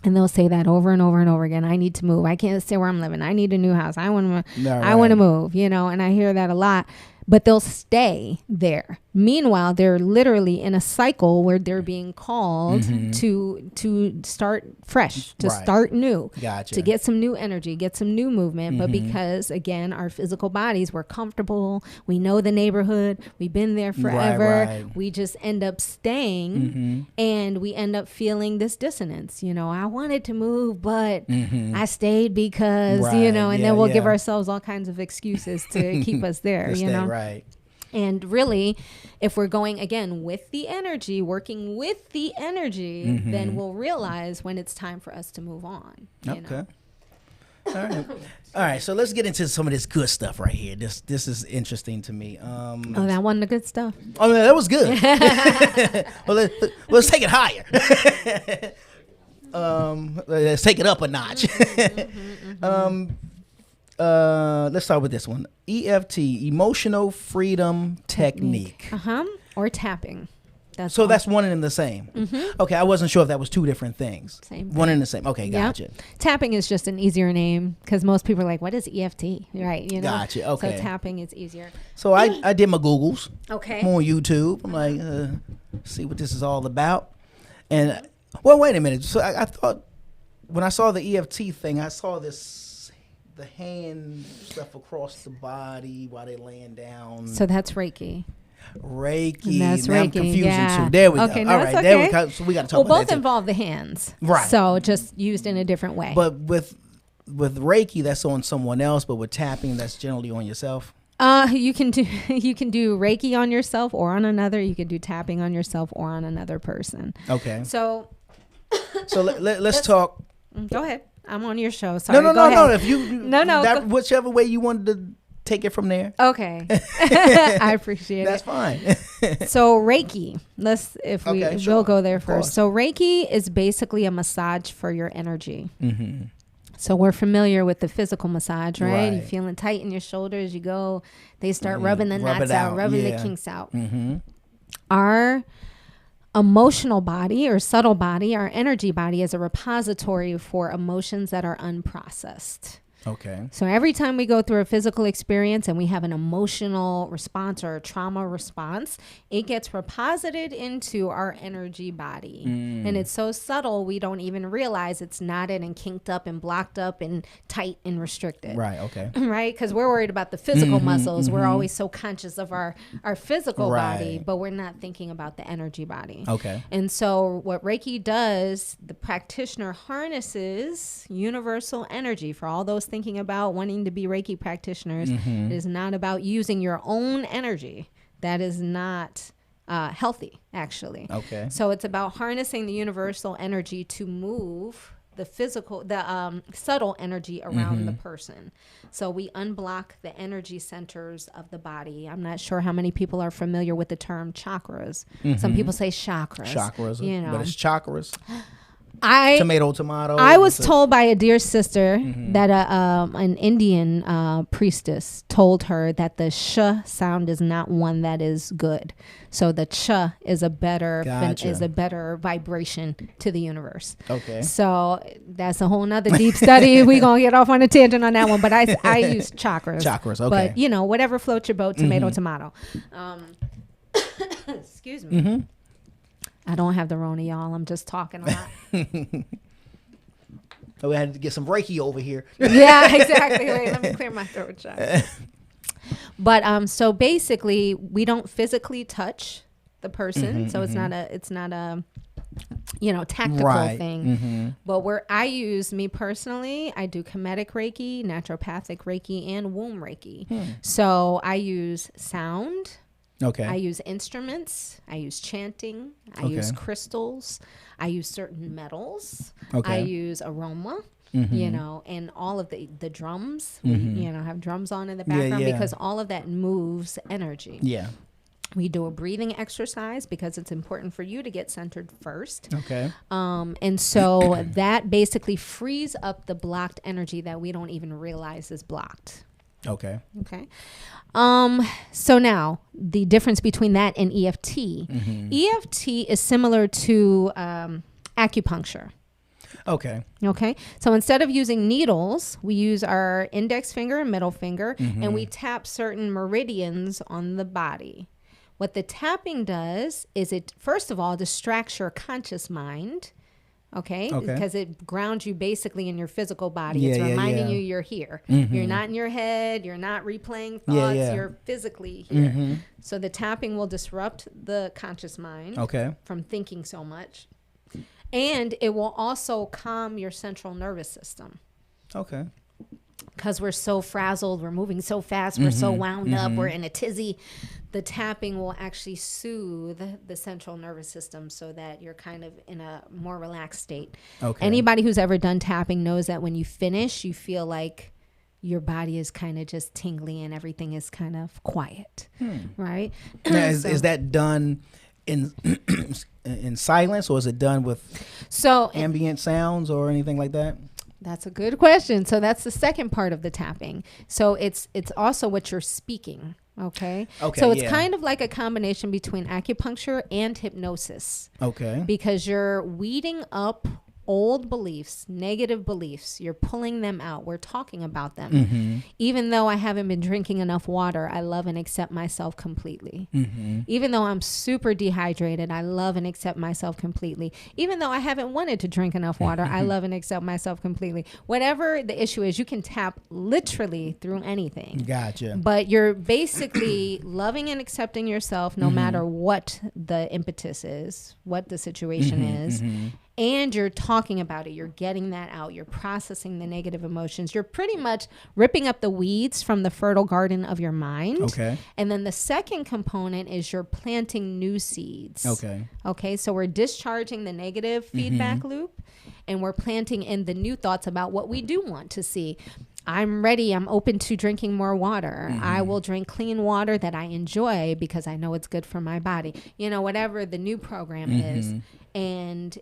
And they'll say that over and over and over again. I need to move. I can't stay where I'm living. I need a new house. I want to. I want to move. And I hear that a lot. but they'll stay there. Meanwhile, they're literally in a cycle where they're being called to start fresh, to start new, to get some new energy, get some new movement. But because, again, our physical bodies, we're comfortable, we know the neighborhood, we've been there forever, we just end up staying and we end up feeling this dissonance. You know, I wanted to move, but I stayed because, you know, and then we'll give ourselves all kinds of excuses to keep us there, you know. And really, if we're going, again, with the energy, working with the energy, then we'll realize when it's time for us to move on. You know? All right. All right. So let's get into some of this good stuff right here. This is interesting to me. That wasn't the good stuff. Oh, yeah, that was good. Well, let's take it higher. Let's take it up a notch. Let's start with this one. EFT, Emotional Freedom Technique. Or tapping. That's one and the same. Okay, I wasn't sure if that was two different things. Same one and the same. Okay, gotcha. Yep. Tapping is just an easier name because most people are like, what is EFT? Right, you know? Gotcha, okay. So tapping is easier. So I did my Googles. Okay. I'm on YouTube. I'm like, see what this is all about. And, well, wait a minute. So I thought, when I saw the EFT thing, I saw the hand stuff across the body while they're laying down. So that's Reiki. Reiki. That's now Reiki. I'm confusing too. There we okay, go. No, all right, okay. there we go. So we got to talk about both that involve the hands. Right. So just used in a different way. But with Reiki, that's on someone else, but with tapping, that's generally on yourself. You can do Reiki on yourself or on another. You can do tapping on yourself or on another person. Okay. So let's talk. Go ahead. I'm on your show. Sorry. No. If you whichever way you wanted to take it from there. Okay. I appreciate That's it. That's fine. So Reiki, we'll go there first. So Reiki is basically a massage for your energy. So we're familiar with the physical massage, right? You're feeling tight in your shoulders. You go, they start rubbing the knots out, rubbing the kinks out. Our emotional body or subtle body, our energy body, is a repository for emotions that are unprocessed. Okay. So every time we go through a physical experience and we have an emotional response or a trauma response, it gets reposited into our energy body. And it's so subtle, we don't even realize it's knotted and kinked up and blocked up and tight and restricted. Right, okay. Right? Because we're worried about the physical muscles. We're always so conscious of our physical body, but we're not thinking about the energy body. Okay. And so what Reiki does, the practitioner harnesses universal energy for all those thinking about wanting to be Reiki practitioners. It is not about using your own energy. That is not healthy, actually. Okay. So it's about harnessing the universal energy to move the physical, the subtle energy around the person. So we unblock the energy centers of the body. I'm not sure how many people are familiar with the term chakras. Some people say chakras. Chakras, you know. but it's chakras. Tomato. I was told by a dear sister that an Indian priestess told her that the sh sound is not one that is good. So the ch is a better vibration to the universe. Okay. So that's a whole nother deep study. We're gonna get off on a tangent on that one, but I use chakras. Chakras, okay. But whatever floats your boat. Tomato. Excuse me. I don't have the Rona, y'all. I'm just talking a lot. So we had to get some Reiki over here. Yeah, exactly. Wait, let me clear my throat, John. But so basically, we don't physically touch the person, so it's not a tactical thing. But me personally, I do Kemetic Reiki, naturopathic Reiki, and womb Reiki. So I use sound. Okay. I use instruments. I use chanting. I use crystals. I use certain metals. Okay. I use aroma. And all of the drums. We, have drums on in the background because all of that moves energy. Yeah. We do a breathing exercise because it's important for you to get centered first. Okay. And so that basically frees up the blocked energy that we don't even realize is blocked. Okay. Okay. So now the difference between that and EFT. EFT is similar to acupuncture. Okay. Okay. So instead of using needles, we use our index finger and middle finger, and we tap certain meridians on the body. What the tapping does is it, first of all, distracts your conscious mind. Okay. Because it grounds you basically in your physical body. It's reminding you you're here. You're not in your head. You're not replaying thoughts. You're physically here. So the tapping will disrupt the conscious mind from thinking so much. And it will also calm your central nervous system. Okay. Because we're so frazzled, we're moving so fast, we're so wound up, we're in a tizzy. The tapping will actually soothe the central nervous system so that you're kind of in a more relaxed state. Okay. Anybody who's ever done tapping knows that when you finish, you feel like your body is kind of just tingly and everything is kind of quiet, right? Now, is that done in in silence, or is it done with ambient sounds or anything like that? That's a good question. So that's the second part of the tapping. So it's also what you're speaking. Okay. So it's kind of like a combination between acupuncture and hypnosis. Okay. Because you're weeding up old beliefs, negative beliefs. You're pulling them out. We're talking about them. Even though I haven't been drinking enough water, I love and accept myself completely. Even though I'm super dehydrated, I love and accept myself completely. Even though I haven't wanted to drink enough water, I love and accept myself completely. Whatever the issue is, you can tap literally through anything. Gotcha. But you're basically loving and accepting yourself no matter what the impetus is, what the situation is. And you're talking about it. You're getting that out. You're processing the negative emotions. You're pretty much ripping up the weeds from the fertile garden of your mind. Okay. And then the second component is you're planting new seeds. Okay. Okay. So we're discharging the negative feedback loop, and we're planting in the new thoughts about what we do want to see. I'm ready. I'm open to drinking more water. I will drink clean water that I enjoy because I know it's good for my body. You know, whatever the new program is. And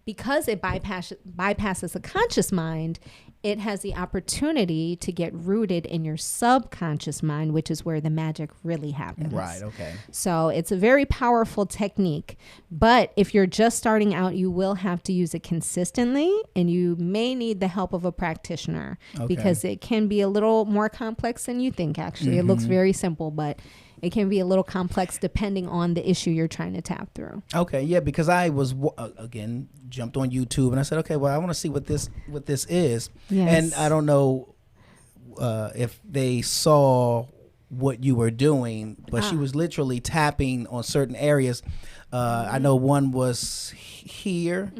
because it bypasses the conscious mind, it has the opportunity to get rooted in your subconscious mind, which is where the magic really happens. Right, okay. So it's a very powerful technique. But if you're just starting out, you will have to use it consistently, and you may need the help of a practitioner because it can be a little more complex than you think, actually. It looks very simple, but it can be a little complex depending on the issue you're trying to tap through. Okay, yeah, because I was again jumped on YouTube and I said, okay, well, I want to see what this is. Yes. And I don't know if they saw what you were doing, but she was literally tapping on certain areas. I know one was here,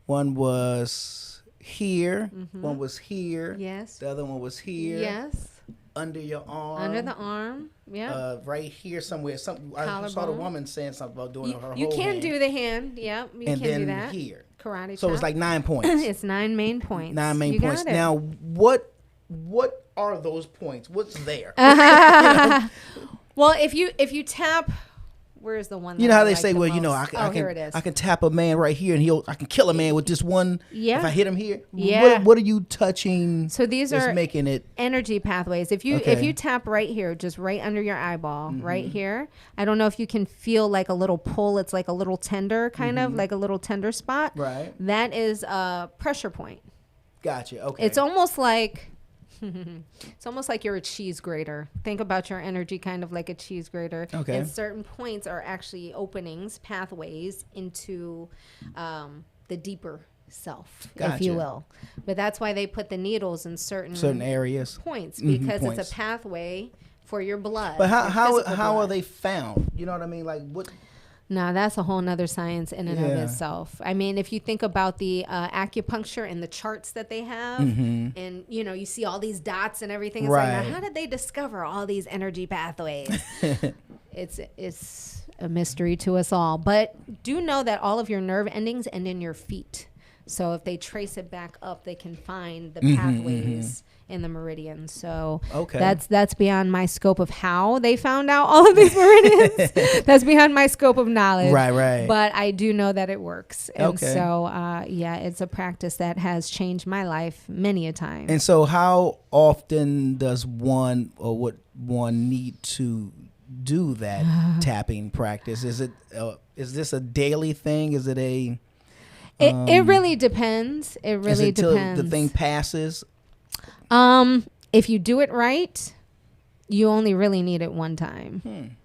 one was here, one was here. Yes. The other one was here. Yes. Under your arm. Under the arm, yeah. Right here somewhere. I saw the woman saying something about doing her whole hand. You can do the hand, yeah. You can do that. And then here. Karate So chop. it's like 9 points. It's 9 main points. 9 main points. Now, what are those points? What's there? Well, if you tap... Where's the one? You know how they say, well, you know, here it is. I can tap a man right here, and I can kill a man with just one. Yeah. If I hit him here. Yeah. What are you touching? So these are making it energy pathways. If you tap right here, just right under your eyeball, right here. I don't know if you can feel like a little pull. It's like a little tender, kind of like a little tender spot. Right. That is a pressure point. Gotcha. Okay. It's almost like. It's almost like you're a cheese grater. Think about your energy kind of like a cheese grater. Okay. And certain points are actually openings, pathways into the deeper self, if you will. But that's why they put the needles in certain areas, points, because it's a pathway for your blood. But how are they found? You know what I mean? Like what? No, that's a whole nother science in and of itself. I mean, if you think about the acupuncture and the charts that they have, and you see all these dots and everything, it's like, now, how did they discover all these energy pathways? It's a mystery to us all. But do know that all of your nerve endings end in your feet. So if they trace it back up, they can find the pathways in the meridians. So that's beyond my scope of how they found out all of these meridians. That's beyond my scope of knowledge. Right. But I do know that it works. And so, it's a practice that has changed my life many a time. And so how often does one need to do that tapping practice? Is this a daily thing? Is it It really depends. It really depends. The thing passes. If you do it right, you only really need it one time.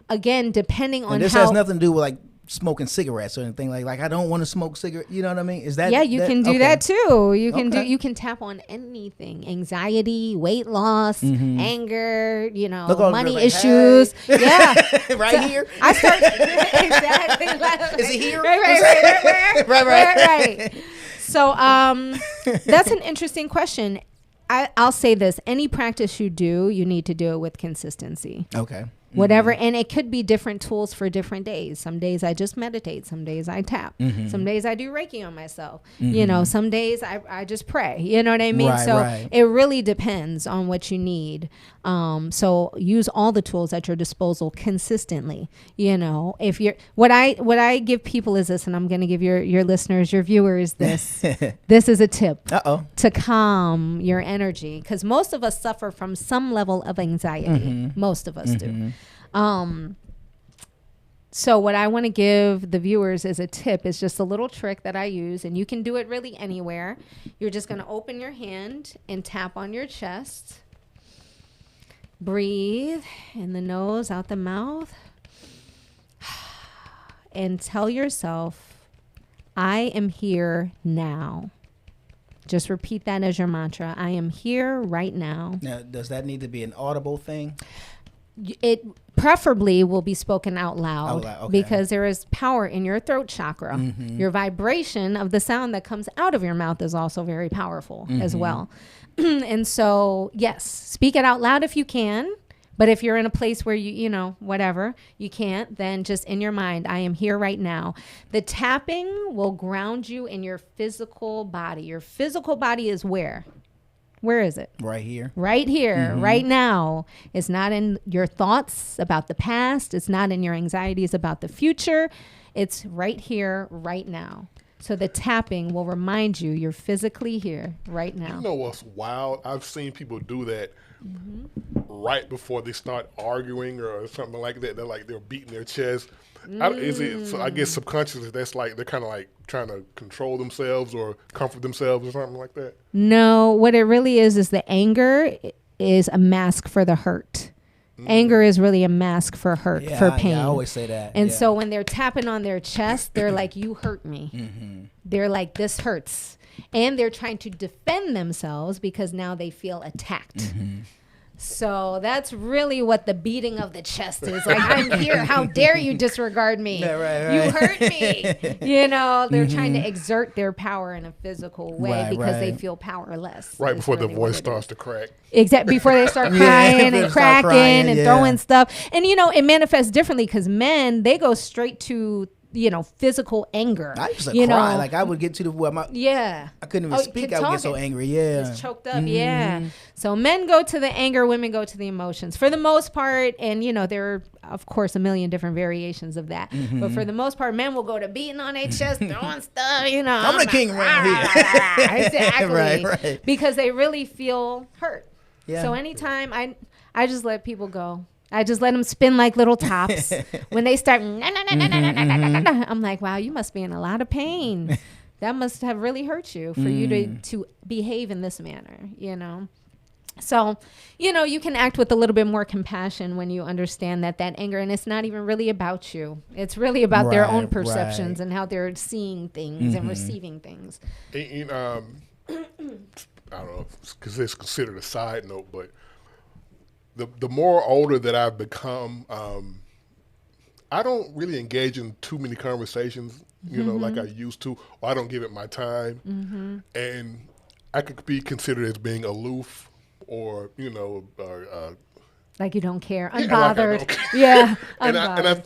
Again, depending on and this how... has nothing to do with like smoking cigarettes or anything like I don't want to smoke cigarettes. You know what I mean? Is that... Yeah, you can do that too. You can Okay. you can tap on anything. Anxiety, weight loss, anger, money like, issues. hey. Yeah. Right here? I start exactly. Is he here? Right. So that's an interesting question. I'll say this. Any practice you do, you need to do it with consistency. Okay. Whatever. And it could be different tools for different days. Some days I just meditate. Some days I tap. Some days I do Reiki on myself. Some days I just pray. You know what I mean? Right. It really depends on what you need. So use all the tools at your disposal consistently. If you're what I give people is this, and I'm going to give your listeners, your viewers this. This is a tip to calm your energy, because most of us suffer from some level of anxiety. Most of us do. So what I want to give the viewers as a tip is just a little trick that I use, and you can do it really anywhere. You're just going to open your hand and tap on your chest. Breathe in the nose, out the mouth. And tell yourself, I am here now. Just repeat that as your mantra. I am here right now. Now, does that need to be an audible thing? It preferably will be spoken out loud, okay. because there is power in your throat chakra. Your vibration of the sound that comes out of your mouth is also very powerful as well. And so, yes, speak it out loud if you can. But if you're in a place where whatever, you can't, then just in your mind, I am here right now. The tapping will ground you in your physical body. Your physical body is where? Where is it? Right here. Right here, right now. It's not in your thoughts about the past. It's not in your anxieties about the future. It's right here, right now. So the tapping will remind you you're physically here right now. You know what's wild? I've seen people do that right before they start arguing or something like that. They're beating their chest. I guess subconsciously that's like they're kind of like trying to control themselves or comfort themselves or something like that. No, what it really is the anger is a mask for the hurt. Anger is really a mask for hurt, for pain. Yeah, I always say that. And so when they're tapping on their chest, they're like, you hurt me. They're like, this hurts. And they're trying to defend themselves because now they feel attacked. So that's really what the beating of the chest is. Like, I'm here. How dare you disregard me? Yeah, right. You hurt me. They're trying to exert their power in a physical way because they feel powerless. Right before the voice starts to crack. Exactly. Before they start crying and cracking and throwing stuff. And, it manifests differently because men, they go straight to physical anger. I used to cry. Like I would get to the where I couldn't even speak. I would get so angry. Yeah. Just choked up. Yeah. So men go to the anger, women go to the emotions for the most part. And there are of course a million different variations of that. But for the most part, men will go to beating on their chest, throwing stuff, I'm the king around here. Exactly. Right. Because they really feel hurt. Yeah. So anytime I just let people go. I just let them spin like little tops. When they start, I'm like, wow, you must be in a lot of pain. That must have really hurt you for you to behave in this manner, So, you can act with a little bit more compassion when you understand that anger, and it's not even really about you. It's really about their own perceptions and how they're seeing things and receiving things. And, I don't know because it's considered a side note, but the more older that I've become, I don't really engage in too many conversations, like I used to, or I don't give it my time. And I could be considered as being aloof or, like you don't care, unbothered. Like I don't care. Yeah,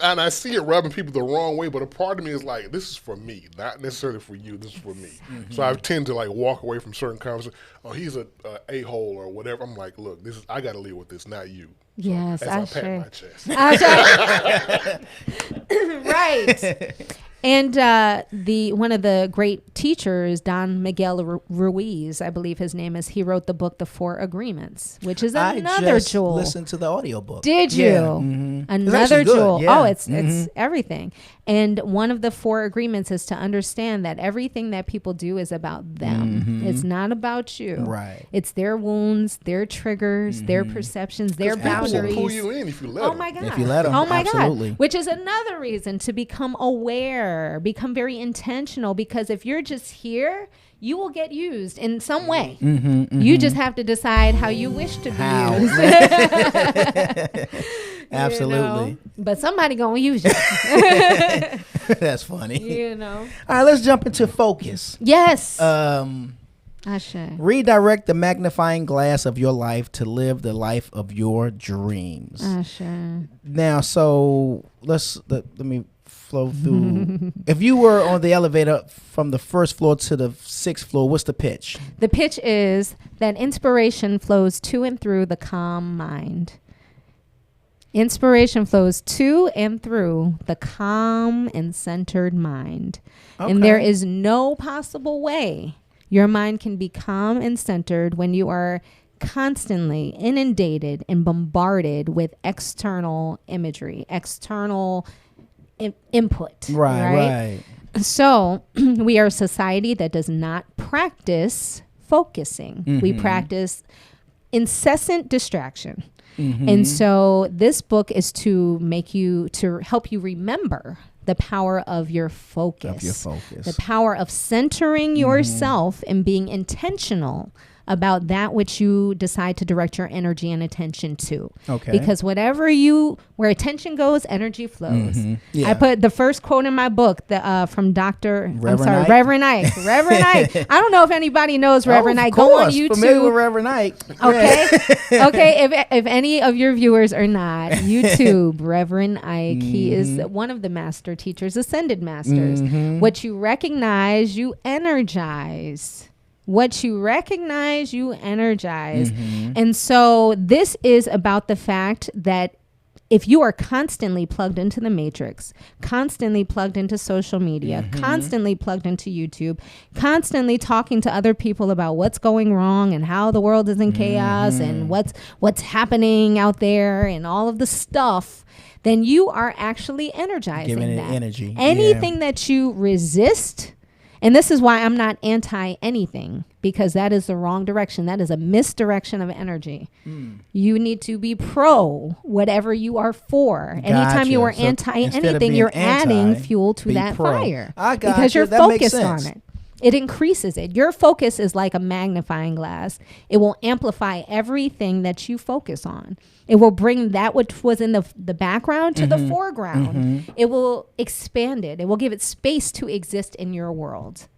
and I see it rubbing people the wrong way, but a part of me is like, this is for me, not necessarily for you. This is for me. So I tend to like walk away from certain conversations. Oh, he's a-hole or whatever. I'm like, look, I got to live with this, not you. So yes, as I pat my chest. Right. And one of the great teachers, Don Miguel Ruiz, I believe his name is, he wrote the book The Four Agreements, which is another jewel. I listened to the audiobook. Did you? Yeah. Mm-hmm. Another jewel. Yeah. Oh, it's everything. And one of the four agreements is to understand that everything that people do is about them. Mm-hmm. It's not about you. Right. It's their wounds, their triggers, their perceptions, their boundaries. People will pull you in if you let them. Oh my God. If you let them. Oh my Absolutely. God. Which is another reason to become aware, become very intentional, because if you're just here, you will get used in some way. You just have to decide how you wish to be used. Absolutely. You know? But somebody gonna use you. That's funny. You know. All right, let's jump into focus. Yes. Redirect the magnifying glass of your life to live the life of your dreams. Now, so let me flow through. If you were on the elevator from the first floor to the 6th floor, what's the pitch? The pitch is that inspiration flows to and through the calm mind. Inspiration flows to and through the calm and centered mind. Okay. And there is no possible way your mind can be calm and centered when you are constantly inundated and bombarded with external imagery, external input. Right. So we are a society that does not practice focusing. We practice incessant distraction. And so this book is to help you remember the power of your focus. The power of centering yourself and being intentional about that which you decide to direct your energy and attention to. Okay. Because where attention goes, energy flows. Yeah. I put the first quote in my book from Reverend Ike. Reverend Ike. I don't know if anybody knows Reverend Ike. Go on YouTube. Familiar with Reverend Ike. Okay. Okay. If any of your viewers are not, YouTube, Reverend Ike. He is one of the master teachers, ascended masters. What you recognize, you energize. What you recognize, you energize. And so this is about the fact that if you are constantly plugged into the matrix, constantly plugged into social media, constantly plugged into YouTube, constantly talking to other people about what's going wrong and how the world is in chaos and what's happening out there and all of the stuff, then you are actually energizing giving that. It energy. Anything that you resist. And this is why I'm not anti anything, because that is the wrong direction. That is a misdirection of energy. You need to be pro whatever you are for. Gotcha. Anytime you are anti anything, you're adding fuel to that fire. Because you're focused on it. It increases it. Your focus is like a magnifying glass. It will amplify everything that you focus on. It will bring that which was in the background to the foreground. It will expand it. It will give it space to exist in your world.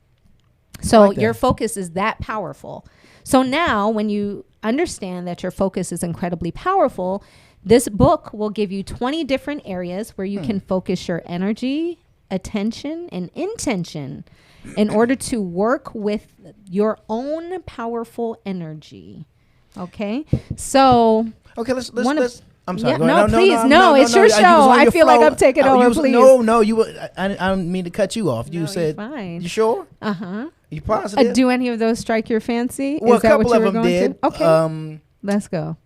So your focus is that powerful. So now when you understand that your focus is incredibly powerful, this book will give you 20 different areas where you can focus your energy, attention, and intention in order to work with your own powerful energy. Okay? So... Okay, let's I'm sorry. Yeah, no, it's your show. I feel like I'm taking over, please. No, I don't mean to cut you off. You said, fine. You sure? Uh-huh. You positive? Do any of those strike your fancy? Well, Is that a couple what you of them did. To? Okay, let's go.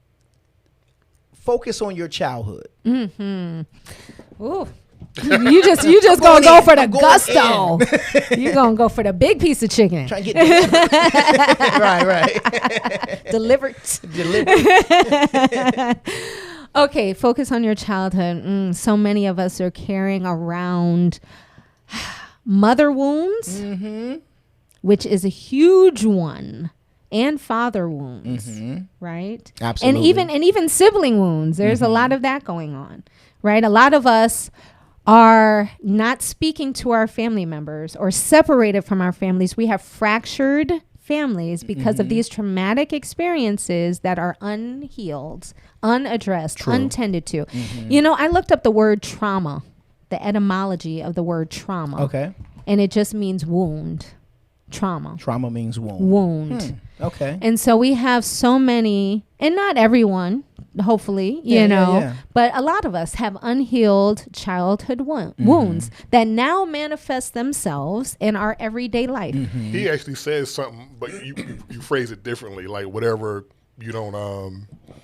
Focus on your childhood. Ooh. You just gonna go for the gusto. You're gonna go for the big piece of chicken. Try and get right. Delivered. Okay, focus on your childhood. So many of us are carrying around mother wounds, which is a huge one, and father wounds, right? Absolutely. And even sibling wounds. There's a lot of that going on, right? A lot of us are not speaking to our family members or separated from our families. We have fractured families because of these traumatic experiences that are unhealed, unaddressed, untended to. You know, I looked up the word trauma, the etymology of the word trauma. Okay. And it just means wound. Trauma. Trauma means wound. Wound. Okay. And so we have so many, and not everyone, hopefully, Yeah, you know. yeah. But a lot of us have unhealed childhood wounds that now manifest themselves in our everyday life. He actually says something, but you phrase it differently, like whatever you don't.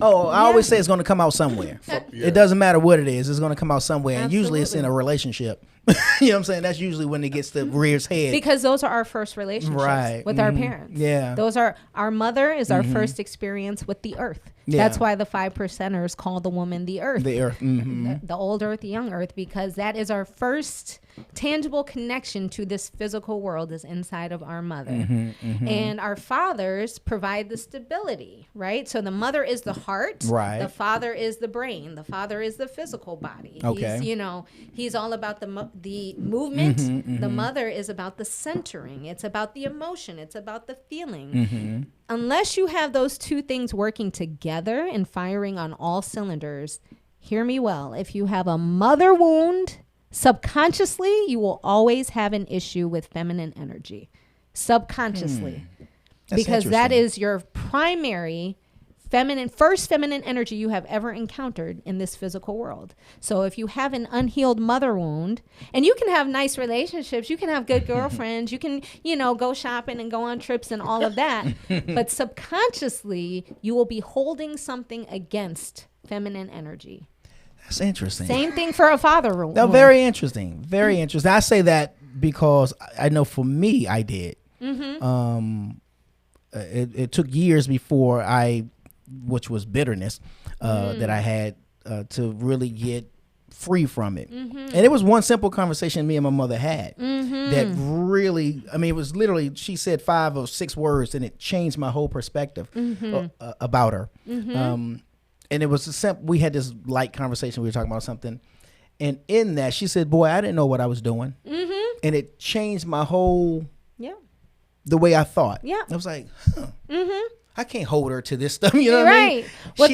I always say it's going to come out somewhere. Yeah. It doesn't matter what it is. It's going to come out somewhere. And usually it's in Absolutely. a relationship. You know what I'm saying? That's usually when it gets to rear its head. Because those are our first relationships Right. with our parents. Yeah. Those are our mother is our first experience with the earth. Yeah. That's why the 5%ers call the woman the earth. The earth. The old earth, the young earth, because that is our first tangible connection to this physical world is inside of our mother. And our fathers provide the stability, right? So the mother is the heart. Right. The father is the brain. The father is the physical body. Okay. He's, he's all about the movement. The mother is about the centering. It's about the emotion. It's about the feeling. Unless you have those two things working together and firing on all cylinders, hear me well. If you have a mother wound, subconsciously, you will always have an issue with feminine energy. Subconsciously. That's Because that interesting. is your primary first feminine energy you have ever encountered in this physical world. So if you have an unhealed mother wound, and you can have nice relationships, you can have good girlfriends, you can, go shopping and go on trips and all of that, but subconsciously you will be holding something against feminine energy. That's interesting. Same thing for a father wound. No, very interesting. Very interesting. I say that because I know for me, I did. It took years before which was bitterness, that I had to really get free from it. And it was one simple conversation me and my mother had that really, it was literally, she said 5 or 6 words and it changed my whole perspective about her. And it was we had this light conversation. We were talking about something. And in that, she said, boy, I didn't know what I was doing. And it changed my whole, the way I thought. Yeah. I was like, I can't hold her to this stuff. You know what I mean? Right. Well,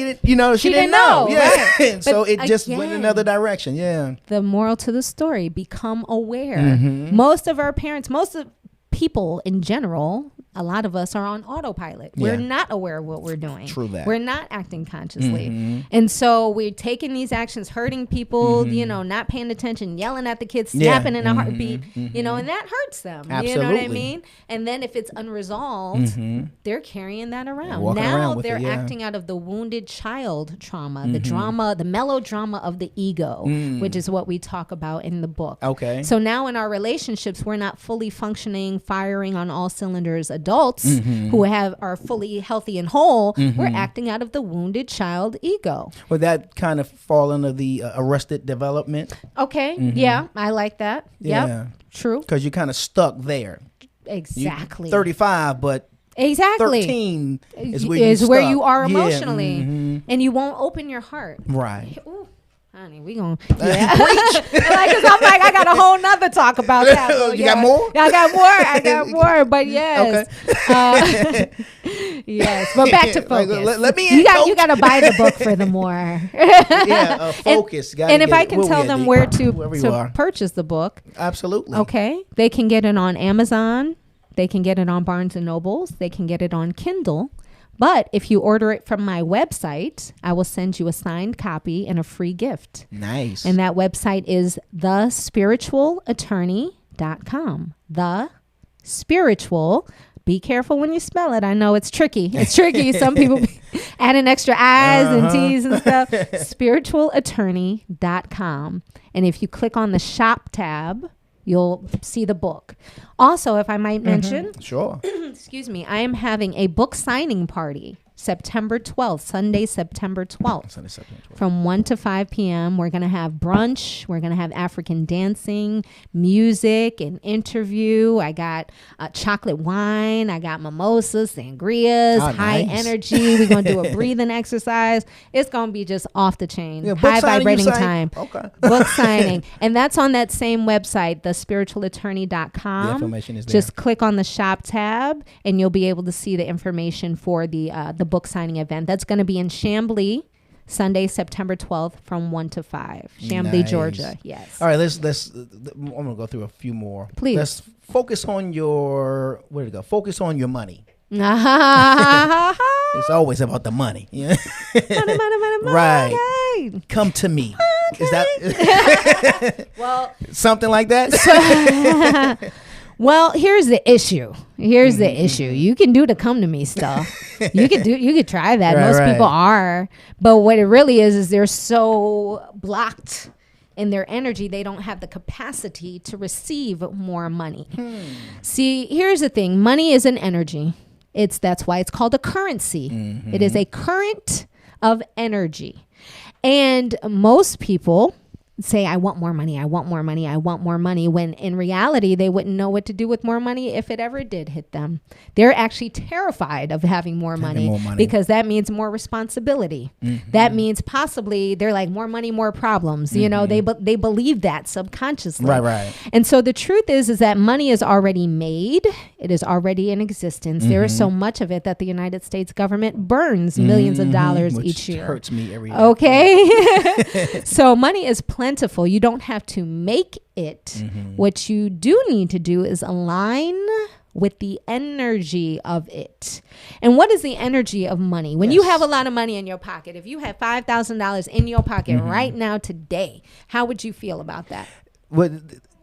she didn't know. Yeah. Right. And so But it just went again, another direction. Yeah. The moral to the story, become aware. Most of our parents, most of people in general, a lot of us are on autopilot. We're not aware of what we're doing. True that. We're not acting consciously. And so we're taking these actions, hurting people, not paying attention, yelling at the kids, snapping in a heartbeat, and that hurts them. You know what I Absolutely. mean? And then if it's unresolved, they're carrying that around. Walking Now around with they're it, yeah. acting out of the wounded child trauma, the drama, the melodrama of the ego, which is what we talk about in the book. Okay. So now in our relationships, we're not fully functioning, firing on all cylinders adults who are fully healthy and whole. We're acting out of the wounded child ego. Would that kind of fall under the arrested development? Okay. Yeah, I like that. Yeah. Yep. True. Because you're kind of stuck there. Exactly. 35, but Exactly. 13 is where you are Yeah, emotionally. And you won't open your heart. Right. Ooh, honey, we gonna because I'm like, I got a whole nother talk about that. So, You got more? I got more. But yes, yes. But back to focus. Let me in, you coach. got to buy the book for the more. Focus. And if I can tell them where to to purchase the book, absolutely. okay, they can get it on Amazon. They can get it on Barnes and Nobles. They can get it on Kindle. But if you order it from my website, I will send you a signed copy and a free gift. Nice. And that website is thespiritualattorney.com. The spiritual. Be careful when you spell it. I know it's tricky. It's tricky. Some people add in extra I's and T's and stuff. Spiritualattorney.com. And if you click on the shop tab, you'll see the book. Also, if I might mention, Sure. excuse me, I am having a book signing party September 12th, Sunday, September 12th. From 1 to 5 p.m. We're going to have brunch. We're going to have African dancing, music, an interview. I got chocolate wine. I got mimosas, sangrias, high energy. We're going to do a breathing exercise. It's going to be just off the chain. Yeah, high vibrating time. Okay. Book signing. And that's on that same website, thespiritualattorney.com. The information is there. Just click on the shop tab and you'll be able to see the information for the book signing event. That's going to be in Chamblee, Sunday, September 12th from 1 to 5. Chamblee, Nice. Georgia. Yes. All right, let's I'm going to go through a few more. Please. Let's focus on your money. It's always about the money. Yeah. Money. Right. Come to me. Is that Well, something like that? well, here's the issue. You can do the come to me stuff. You could try that. Right, Most right. people are. But what it really is they're so blocked in their energy, they don't have the capacity to receive more money. See, here's the thing. Money is an energy. That's why it's called a currency. It is a current of energy. And most people say, I want more money, when in reality, they wouldn't know what to do with more money if it ever did hit them. They're actually terrified of having more money because that means more responsibility. That means possibly they're like more money, more problems. You know, they believe that subconsciously. Right. And so the truth is that money is already made. It is already in existence. There is so much of it that the United States government burns millions of dollars Which each year. hurts me every day. Okay. So money is plentiful. You don't have to make it. What you do need to do is align with the energy of it. And what is the energy of money? When you have a lot of money in your pocket, if you have $5,000 in your pocket right now today, how would you feel about that? Well,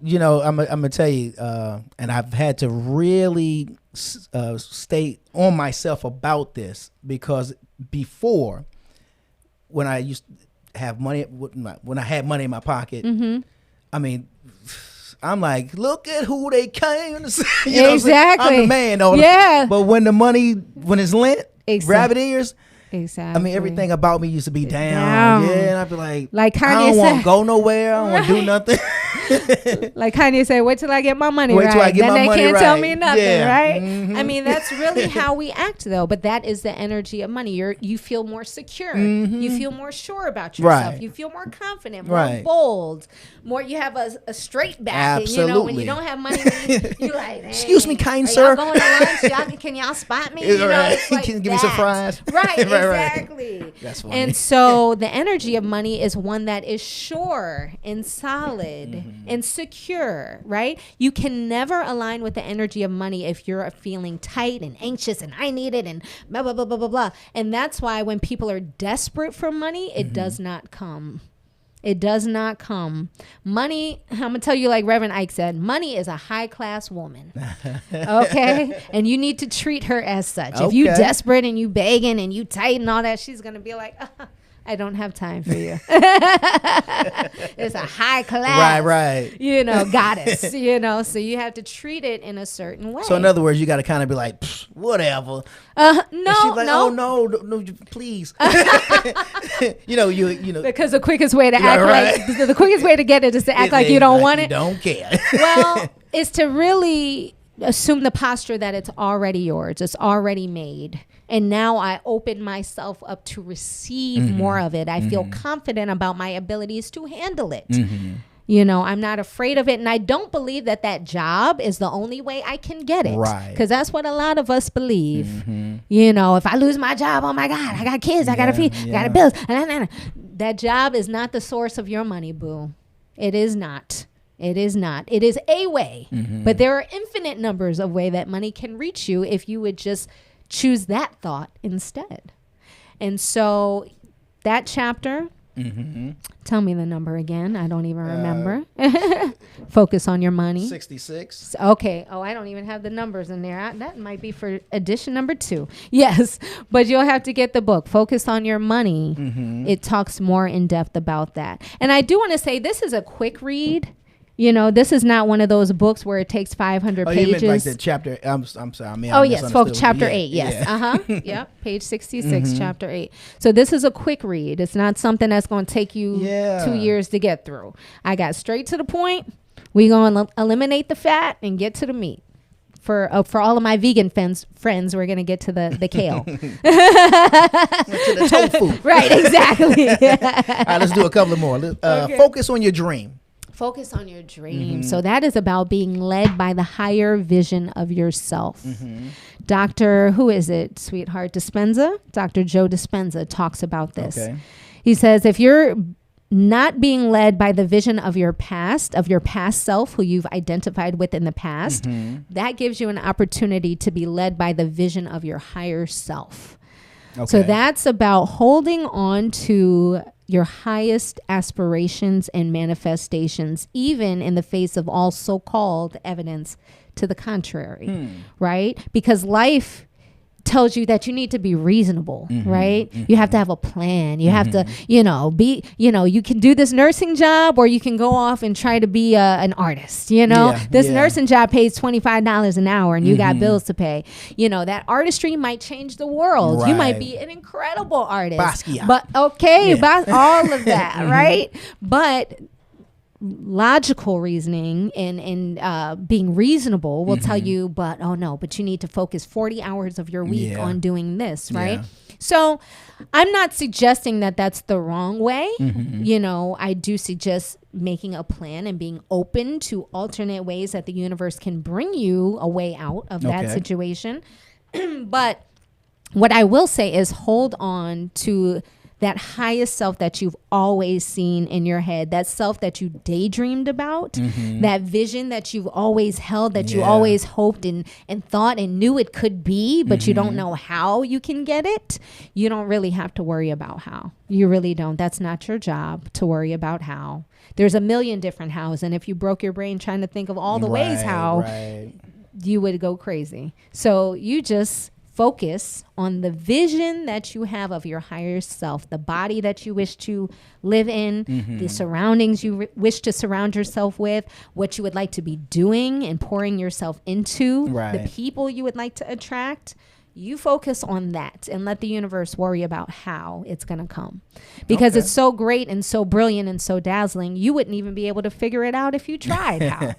you know, I'm gonna tell you, and I've had to really stay on myself about this, because before, when I used to have money, when I had money in my pocket, I mean, I'm like, look at who they came to see. You know, Exactly. I'm the man. But when it's lent, rabbit ears. Exactly. I mean, everything about me used to be down. Yeah, and I'd be like Kanye I don't want said- to go nowhere. I don't want to do nothing. Like Kanye said, wait till I get my money Wait right. till I get then my they money can't tell right. me nothing, Yeah. right? I mean, that's really how we act, though. But that is the energy of money. You feel more secure. You feel more sure about yourself. Right. You feel more confident, more Right. bold, more. You have a straight back. Absolutely. You know, when you don't have money, you like, hey, Excuse me, kind are sir. Y'all going to lunch? Can y'all spot me? You know, Right. it's like Can you give me that. some fries? Right. Right. Exactly. That's funny. And so the energy of money is one that is sure and solid and secure, right? You can never align with the energy of money if you're feeling tight and anxious and I need it and blah, blah, blah, blah, blah, blah. And that's why when people are desperate for money, it does not come. It does not come. Money, I'm going to tell you like Reverend Ike said, money is a high-class woman. Okay? And you need to treat her as such. If you desperate and you begging and you tight and all that, she's going to be like, I don't have time for you. It's a high class, Right. you know, goddess, you know, so you have to treat it in a certain way. So in other words, you got to kind of be like, whatever. No, And she's like, no. oh no, please. you know. Because the quickest way to Yeah, act right. like, the quickest way to get it is to act like you don't want You it. don't care. Well, is to really assume the posture that it's already yours. It's already made. And now I open myself up to receive more of it. I feel confident about my abilities to handle it. You know, I'm not afraid of it. And I don't believe that job is the only way I can get it. Right. Because that's what a lot of us believe. You know, if I lose my job, oh my God, I got kids, I got to feed, I got to bills. That job is not the source of your money, boo. It is not. It is not. It is a way. But there are infinite numbers of ways that money can reach you if you would just choose that thought instead. And so that chapter, tell me the number again. I don't even remember. Focus on your money. 66. Okay. Oh, I don't even have the numbers in there. That might be for edition number 2. Yes. But you'll have to get the book. Focus on your money. It talks more in depth about that. And I do want to say this is a quick read. You know, this is not one of those books where it takes 500 pages. You meant like the chapter. I'm sorry. I mean, Oh, yes. Focus chapter 8. Yes. Yeah. Yep. Page 66, chapter 8. So this is a quick read. It's not something that's going to take you 2 years to get through. I got straight to the point. We're going to eliminate the fat and get to the meat. For all of my vegan friends, we're going to get to the kale. To the tofu. Right. Exactly. All right, let's do a couple more. Focus on your dream. Focus on your dream. So that is about being led by the higher vision of yourself. Dr. Who is it, sweetheart? Dispenza? Dr. Joe Dispenza talks about this. Okay. He says, if you're not being led by the vision of your past self, who you've identified with in the past, that gives you an opportunity to be led by the vision of your higher self. So that's about holding on to your highest aspirations and manifestations, even in the face of all so-called evidence to the contrary, right? Because life tells you that you need to be reasonable, right? You have to have a plan. You have to, you can do this nursing job, or you can go off and try to be an artist, This nursing job pays $25 an hour and you got bills to pay. That artistry might change the world. You might be an incredible artist. Basquiat. But all of that, right? But logical reasoning and being reasonable will tell you, but you need to focus 40 hours of your week on doing this, right? So I'm not suggesting that that's the wrong way. I do suggest making a plan and being open to alternate ways that the universe can bring you a way out of that situation. But what I will say is hold on to that highest self that you've always seen in your head, that self that you daydreamed about, that vision that you've always held, that you always hoped and thought and knew it could be, but you don't know how you can get it. You don't really have to worry about how. You really don't. That's not your job to worry about how. There's a million different hows, and if you broke your brain trying to think of all the ways how, you would go crazy. So you just focus on the vision that you have of your higher self, the body that you wish to live in, the surroundings you wish to surround yourself with, what you would like to be doing and pouring yourself into, the people you would like to attract. You focus on that and let the universe worry about how it's going to come. Because it's so great and so brilliant and so dazzling, you wouldn't even be able to figure it out if you tried how.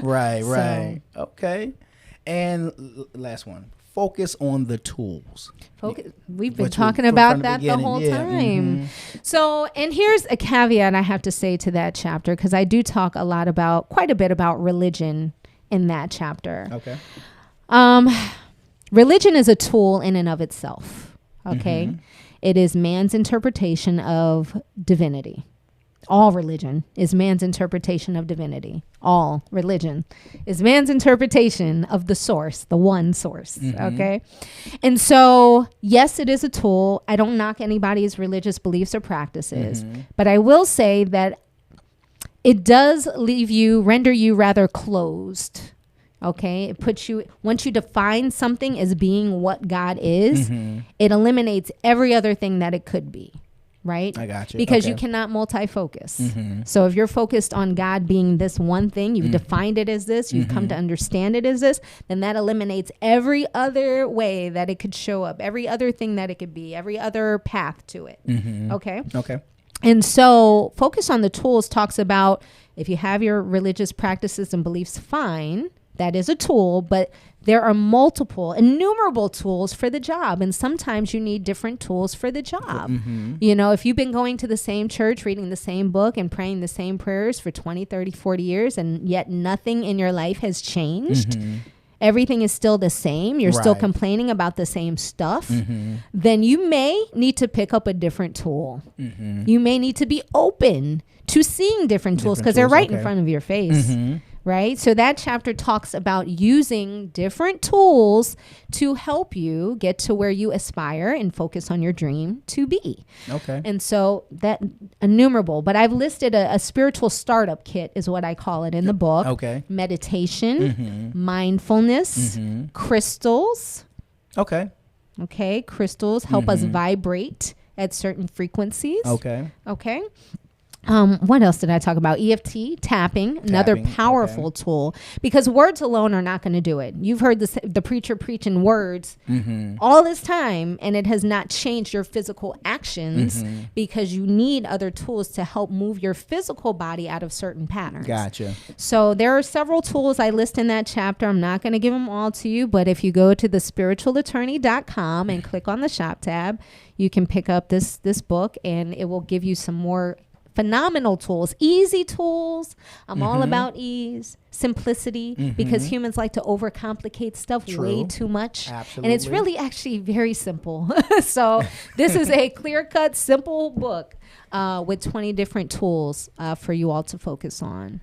Right. Okay. And last one. Focus on the tools. We've been talking about that the whole time. So, and here's a caveat I have to say to that chapter, because I do talk quite a bit about religion in that chapter. Religion is a tool in and of itself. It is man's interpretation of divinity. All religion is man's interpretation of divinity. All religion is man's interpretation of the source, the one source. Okay. And so, yes, it is a tool. I don't knock anybody's religious beliefs or practices, but I will say that it does render you rather closed. Okay. It puts you, once you define something as being what God is, it eliminates every other thing that it could be. Right? I got you. Because you cannot multi-focus. So if you're focused on God being this one thing, you've defined it as this, you've come to understand it as this, then that eliminates every other way that it could show up, every other thing that it could be, every other path to it. Okay? And so Focus on the Tools talks about if you have your religious practices and beliefs, fine, that is a tool, but there are innumerable tools for the job. And sometimes you need different tools for the job. If you've been going to the same church, reading the same book and praying the same prayers for 20, 30, 40 years, and yet nothing in your life has changed, everything is still the same, you're still complaining about the same stuff, then you may need to pick up a different tool. You may need to be open to seeing different tools because they're right in front of your face. Right? So that chapter talks about using different tools to help you get to where you aspire and focus on your dream to be. And so that innumerable, but I've listed a spiritual startup kit is what I call it in the book. Meditation, mindfulness, crystals. Crystals help us vibrate at certain frequencies. What else did I talk about? EFT tapping, another powerful tool, because words alone are not going to do it. You've heard the preacher preaching words all this time, and it has not changed your physical actions because you need other tools to help move your physical body out of certain patterns. So there are several tools I list in that chapter. I'm not going to give them all to you, but if you go to thespiritualattorney.com and click on the shop tab, you can pick up this book, and it will give you some more phenomenal tools, easy tools. I'm all about ease, simplicity, because humans like to overcomplicate stuff way too much. And it's really actually very simple. So this is a clear-cut, simple book with 20 different tools for you all to focus on.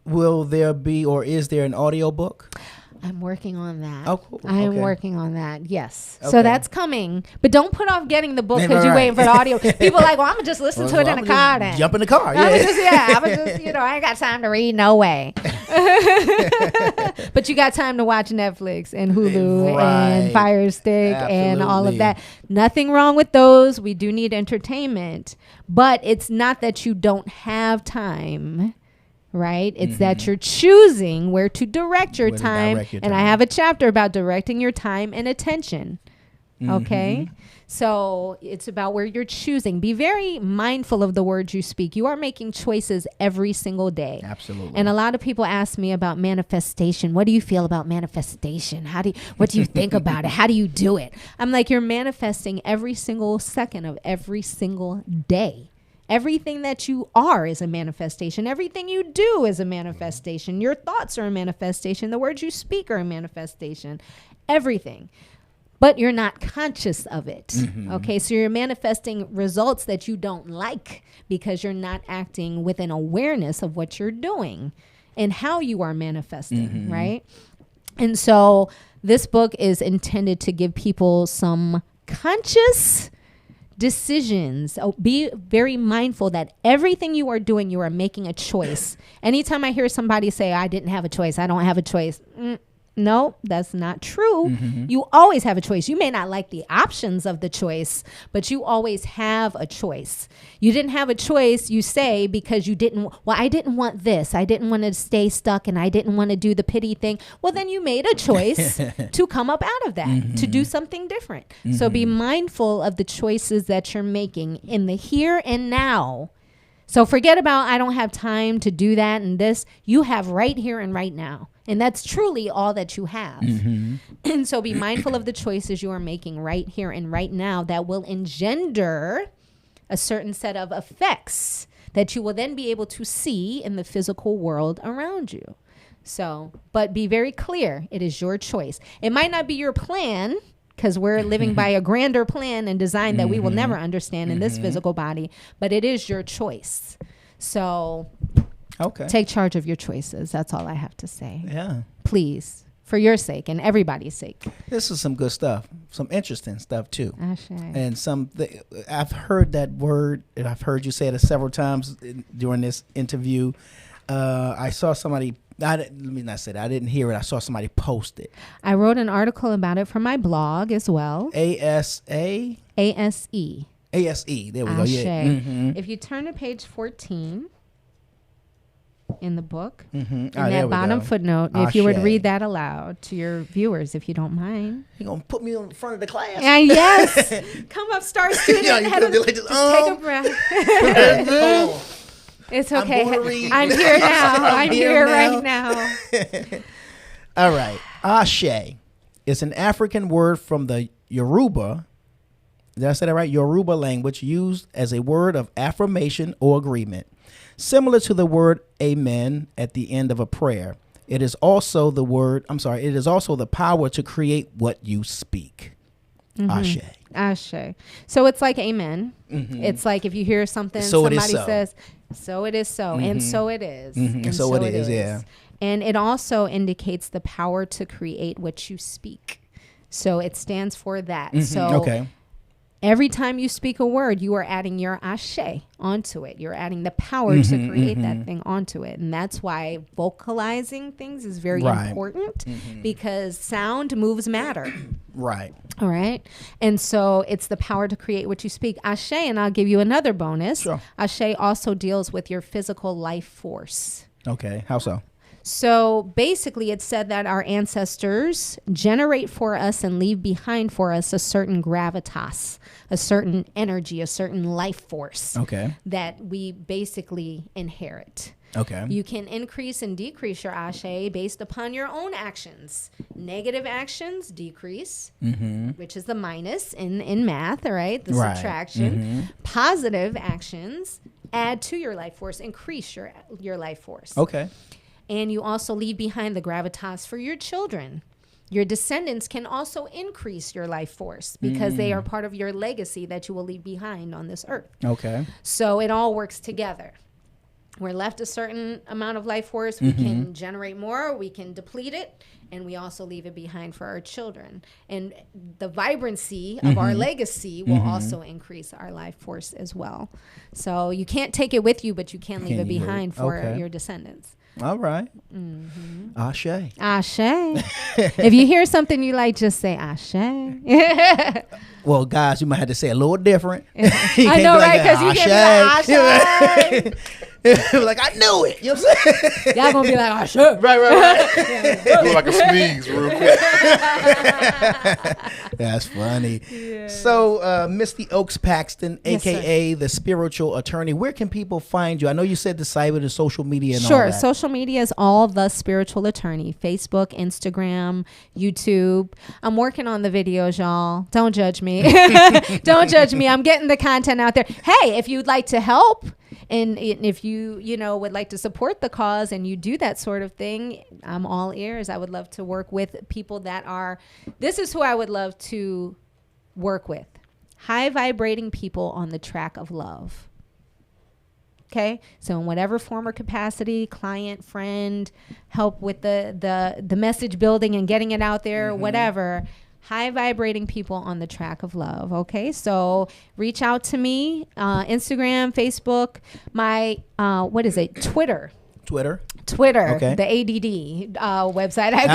Will there be, or is there an audio book? I'm working on that. Oh, cool. I am Okay. working on that. Yes. Okay. So that's coming. But don't put off getting the book Yeah, because you're right. waiting for the audio. People are like, well, I'm going to just listen to it in the car then. Jump in the car. I was Yeah. just, I ain't got time to read. No way. But you got time to watch Netflix and Hulu and Right. Fire Stick and all of Absolutely. that. Nothing wrong with those. We do need entertainment. But it's not that you don't have time. Right? It's that you're choosing where to direct your Where to time. direct your And I time. have a chapter about directing your time and attention. Okay? So it's about where you're choosing. Be very mindful of the words you speak. You are making choices every single day. Absolutely. And a lot of people ask me about manifestation. What do you feel about manifestation? What do you think about it? How do you do it? I'm like, you're manifesting every single second of every single day. Everything that you are is a manifestation. Everything you do is a manifestation. Your thoughts are a manifestation. The words you speak are a manifestation. Everything. But you're not conscious of it. Okay, so you're manifesting results that you don't like because you're not acting with an awareness of what you're doing and how you are manifesting, right? And so this book is intended to give people some conscious decisions. Be very mindful that everything you are doing, you are making a choice. Anytime I hear somebody say, I didn't have a choice, I don't have a choice. No, that's not true. You always have a choice. You may not like the options of the choice, but you always have a choice. You didn't have a choice, you say, because you didn't, I didn't want this. I didn't want to stay stuck and I didn't want to do the pity thing. Well, then you made a choice to come up out of that, to do something different. So be mindful of the choices that you're making in the here and now. So forget about, I don't have time to do that and this. You have right here and right now. And that's truly all that you have. And so be mindful of the choices you are making right here and right now that will engender a certain set of effects that you will then be able to see in the physical world around you. So, but be very clear. It is your choice. It might not be your plan because we're living by a grander plan and design that we will never understand in this physical body, but it is your choice. So take charge of your choices. That's all I have to say. Yeah. Please, for your sake and everybody's sake. This is some good stuff. Some interesting stuff too. Ashe. And I've heard that word, and I've heard you say it several times during this interview. I saw somebody. Let me not say that. I didn't hear it. I saw somebody post it. I wrote an article about it for my blog as well. ASE. ASE. ASE. There we go. Ashe. Yeah. If you turn to page 14 in the book, in there that we bottom go. footnote, if you would Ashe. read that aloud to your viewers, if you don't mind. You're going to put me in front of the class. Yes. Come up, star student. Yeah, you Head gonna of- be like this, just take a breath. It's okay. going to read. I'm here now. I'm here now. right now. All right. Ashe is an African word from the Yoruba. Did I say that right? Yoruba language, used as a word of affirmation or agreement. Similar to the word amen at the end of a prayer. It is also the power to create what you speak. Ashe. Ashe. So it's like amen. It's like if you hear something, So it is somebody so. says, so it is so, and so it is. And so it is, yeah. And it also indicates the power to create what you speak. So it stands for that. So every time you speak a word, you are adding your ashe onto it. You're adding the power to create that thing onto it. And that's why vocalizing things is very important because sound moves matter. Right. All right. And so it's the power to create what you speak. Ashe, and I'll give you another bonus. Sure. Ashe also deals with your physical life force. Okay. How so? So basically, it said that our ancestors generate for us and leave behind for us a certain gravitas, a certain energy, a certain life force that we basically inherit. Okay. You can increase and decrease your ashe based upon your own actions. Negative actions decrease, which is the minus in math, all right? The subtraction. Positive actions add to your life force, increase your life force. Okay. And you also leave behind the gravitas for your children. Your descendants can also increase your life force because they are part of your legacy that you will leave behind on this earth. Okay. So it all works together. we're left a certain amount of life force. We can generate more, we can deplete it, and we also leave it behind for our children. And the vibrancy of our legacy will also increase our life force as well. So you can't take it with you, but you can leave it behind for your descendants. All right. Ashe. Ashe. If you hear something you like, just say Ashe. Well, guys, you might have to say a little different. I know, right? Because you can't be like Ashe. Like, I knew it. You know what I'm saying? Y'all gonna be like Ashe. Right. Do like a sneeze real quick. That's funny. Yeah. So, Misty Oaks Paxton, a.k.a. the spiritual attorney, where can people find you? I know you said the site, the social media and all that. Sure. Social media is all the spiritual attorney. Facebook, Instagram, YouTube. I'm working on the videos, y'all. Don't judge me. Don't judge me. I'm getting the content out there. Hey, if you'd like to help, and if you would like to support the cause and you do that sort of thing, I'm all ears. I would love to work with people that are, this is who I would love to work with. High vibrating people on the track of love. Okay. So in whatever form or capacity, client, friend, help with the message building and getting it out there, whatever. High vibrating people on the track of love. Okay. So reach out to me, Instagram, Facebook, my, Twitter. Okay. The ADD website. I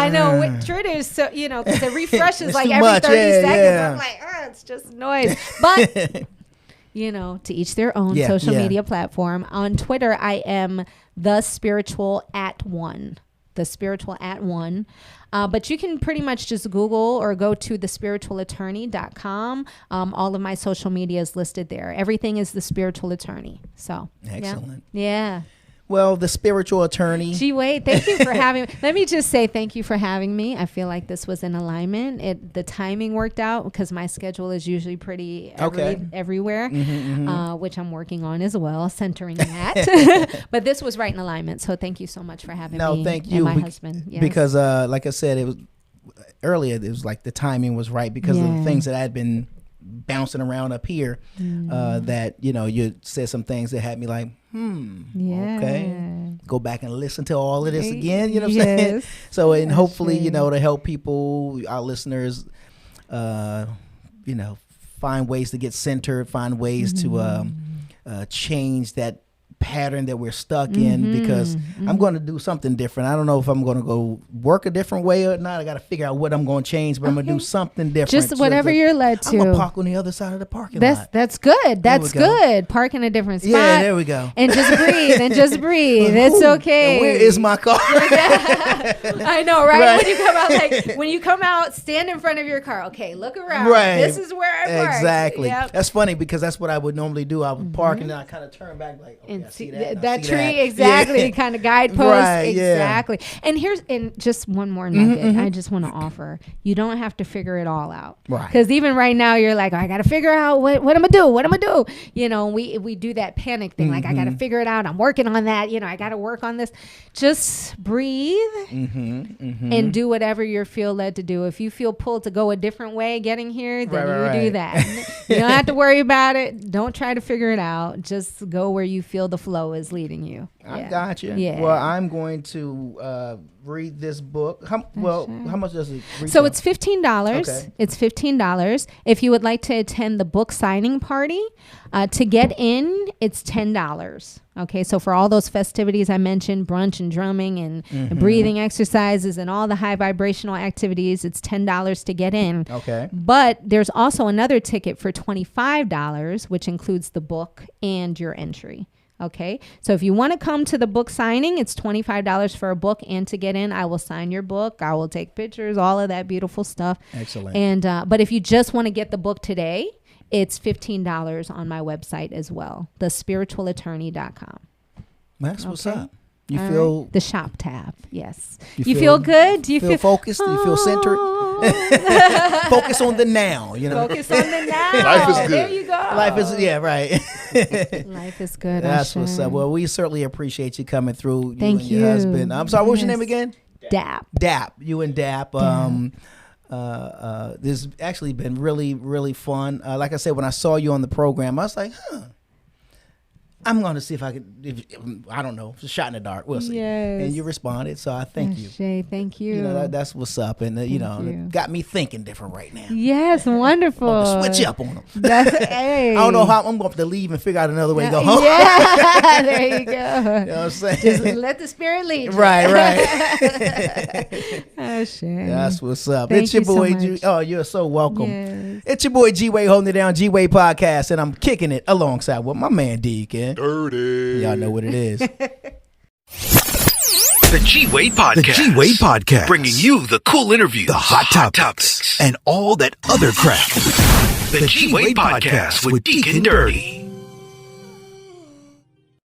know Twitter is so, because it refreshes like every 30 seconds. I'm like, it's just noise. But, to each their own social media platform. On Twitter, I am the spiritual at one. The spiritual at one. But you can pretty much just Google or go to thespiritualattorney.com. All of my social media is listed there. Everything is the spiritual attorney. So excellent. Yeah. Well, the spiritual attorney. Gee, Wade, thank you for having me. Let me just say thank you for having me. I feel like this was in alignment. The timing worked out because my schedule is usually pretty everywhere, which I'm working on as well, centering that. But this was right in alignment. So thank you so much for having me. No, thank you. And my husband. Yes. Because like I said, it was earlier, it was like the timing was right because of the things that I had been bouncing around up here that, you said some things that had me like, okay, go back and listen to all of this again, you know what I'm saying? So, and hopefully, to help people, our listeners, find ways to get centered, find ways to change that pattern that we're stuck in, because I'm going to do something different. I don't know if I'm going to go work a different way or not. I got to figure out what I'm going to change, but I'm going to do something different. Just whatever you're led to. I'm going to park on the other side of the parking lot. That's good. That's good. Park in a different spot. Yeah, there we go. And just breathe and just breathe. It's okay. Where is my car? I know, right? When you come out, stand in front of your car. Okay, look around. Right. This is where I park. Exactly. Yep. That's funny because that's what I would normally do. I would park and then I kind of turn back like, okay, see that tree, exactly, kind of guidepost, right, exactly. And just one more nugget I just want to offer. You don't have to figure it all out, right? Because even right now you're like, I got to figure out what I'm gonna do. We do that panic thing, like I got to figure it out. I'm working on that. I got to work on this. Just breathe and do whatever you feel led to do. If you feel pulled to go a different way getting here, then do that. You don't have to worry about it. Don't try to figure it out. Just go where you feel the flow is leading you. I got you. Yeah. Well, I'm going to read this book. How much does it retail? So it's $15. Okay. It's $15. If you would like to attend the book signing party, to get in, it's $10. Okay, so for all those festivities I mentioned, brunch and drumming and breathing exercises and all the high vibrational activities, it's $10 to get in. Okay. But there's also another ticket for $25, which includes the book and your entry. Okay, so if you want to come to the book signing, it's $25 for a book, and to get in, I will sign your book. I will take pictures, all of that beautiful stuff. Excellent. And but if you just want to get the book today, it's $15 on my website as well, thespiritualattorney.com. That's what's up. You feel the shop tab? Yes. You feel good? Do you feel focused? Do you feel centered? Focus on the now. Focus on the now. Life is good. There you go. Life is right. Life is good. That's what's up. Well, we certainly appreciate you coming through. Thank you. Your husband. I'm sorry. What was your name again? Dap. Dap. You and Dap. This has actually been really, really fun. Like I said, when I saw you on the program, I was like, I'm going to see if I could, I don't know, it's a shot in the dark. We'll see. Yes. And you responded, so I thank you. Shay, thank you. You know, that's what's up. And, you know, you. it got me thinking different right now. Yes, wonderful. I'm switch up on them. Hey. I don't know how I'm going to have to leave and figure out another way to go home. Yeah, there you go. You know what I'm saying? Just let the spirit lead you. Right. Oh, Shay. That's what's up. Thank It's your you so boy. much. Oh, you're so welcome. Yes. It's your boy G-Way holding it down, G-Way Podcast, and I'm kicking it alongside with my man Deacon. Dirty. Y'all know what it is. The G-Wade Podcast. The G-Wade Podcast. Bringing you the cool interviews, The hot topics, and all that other crap. The G-Wade Podcast with Deacon Dirty.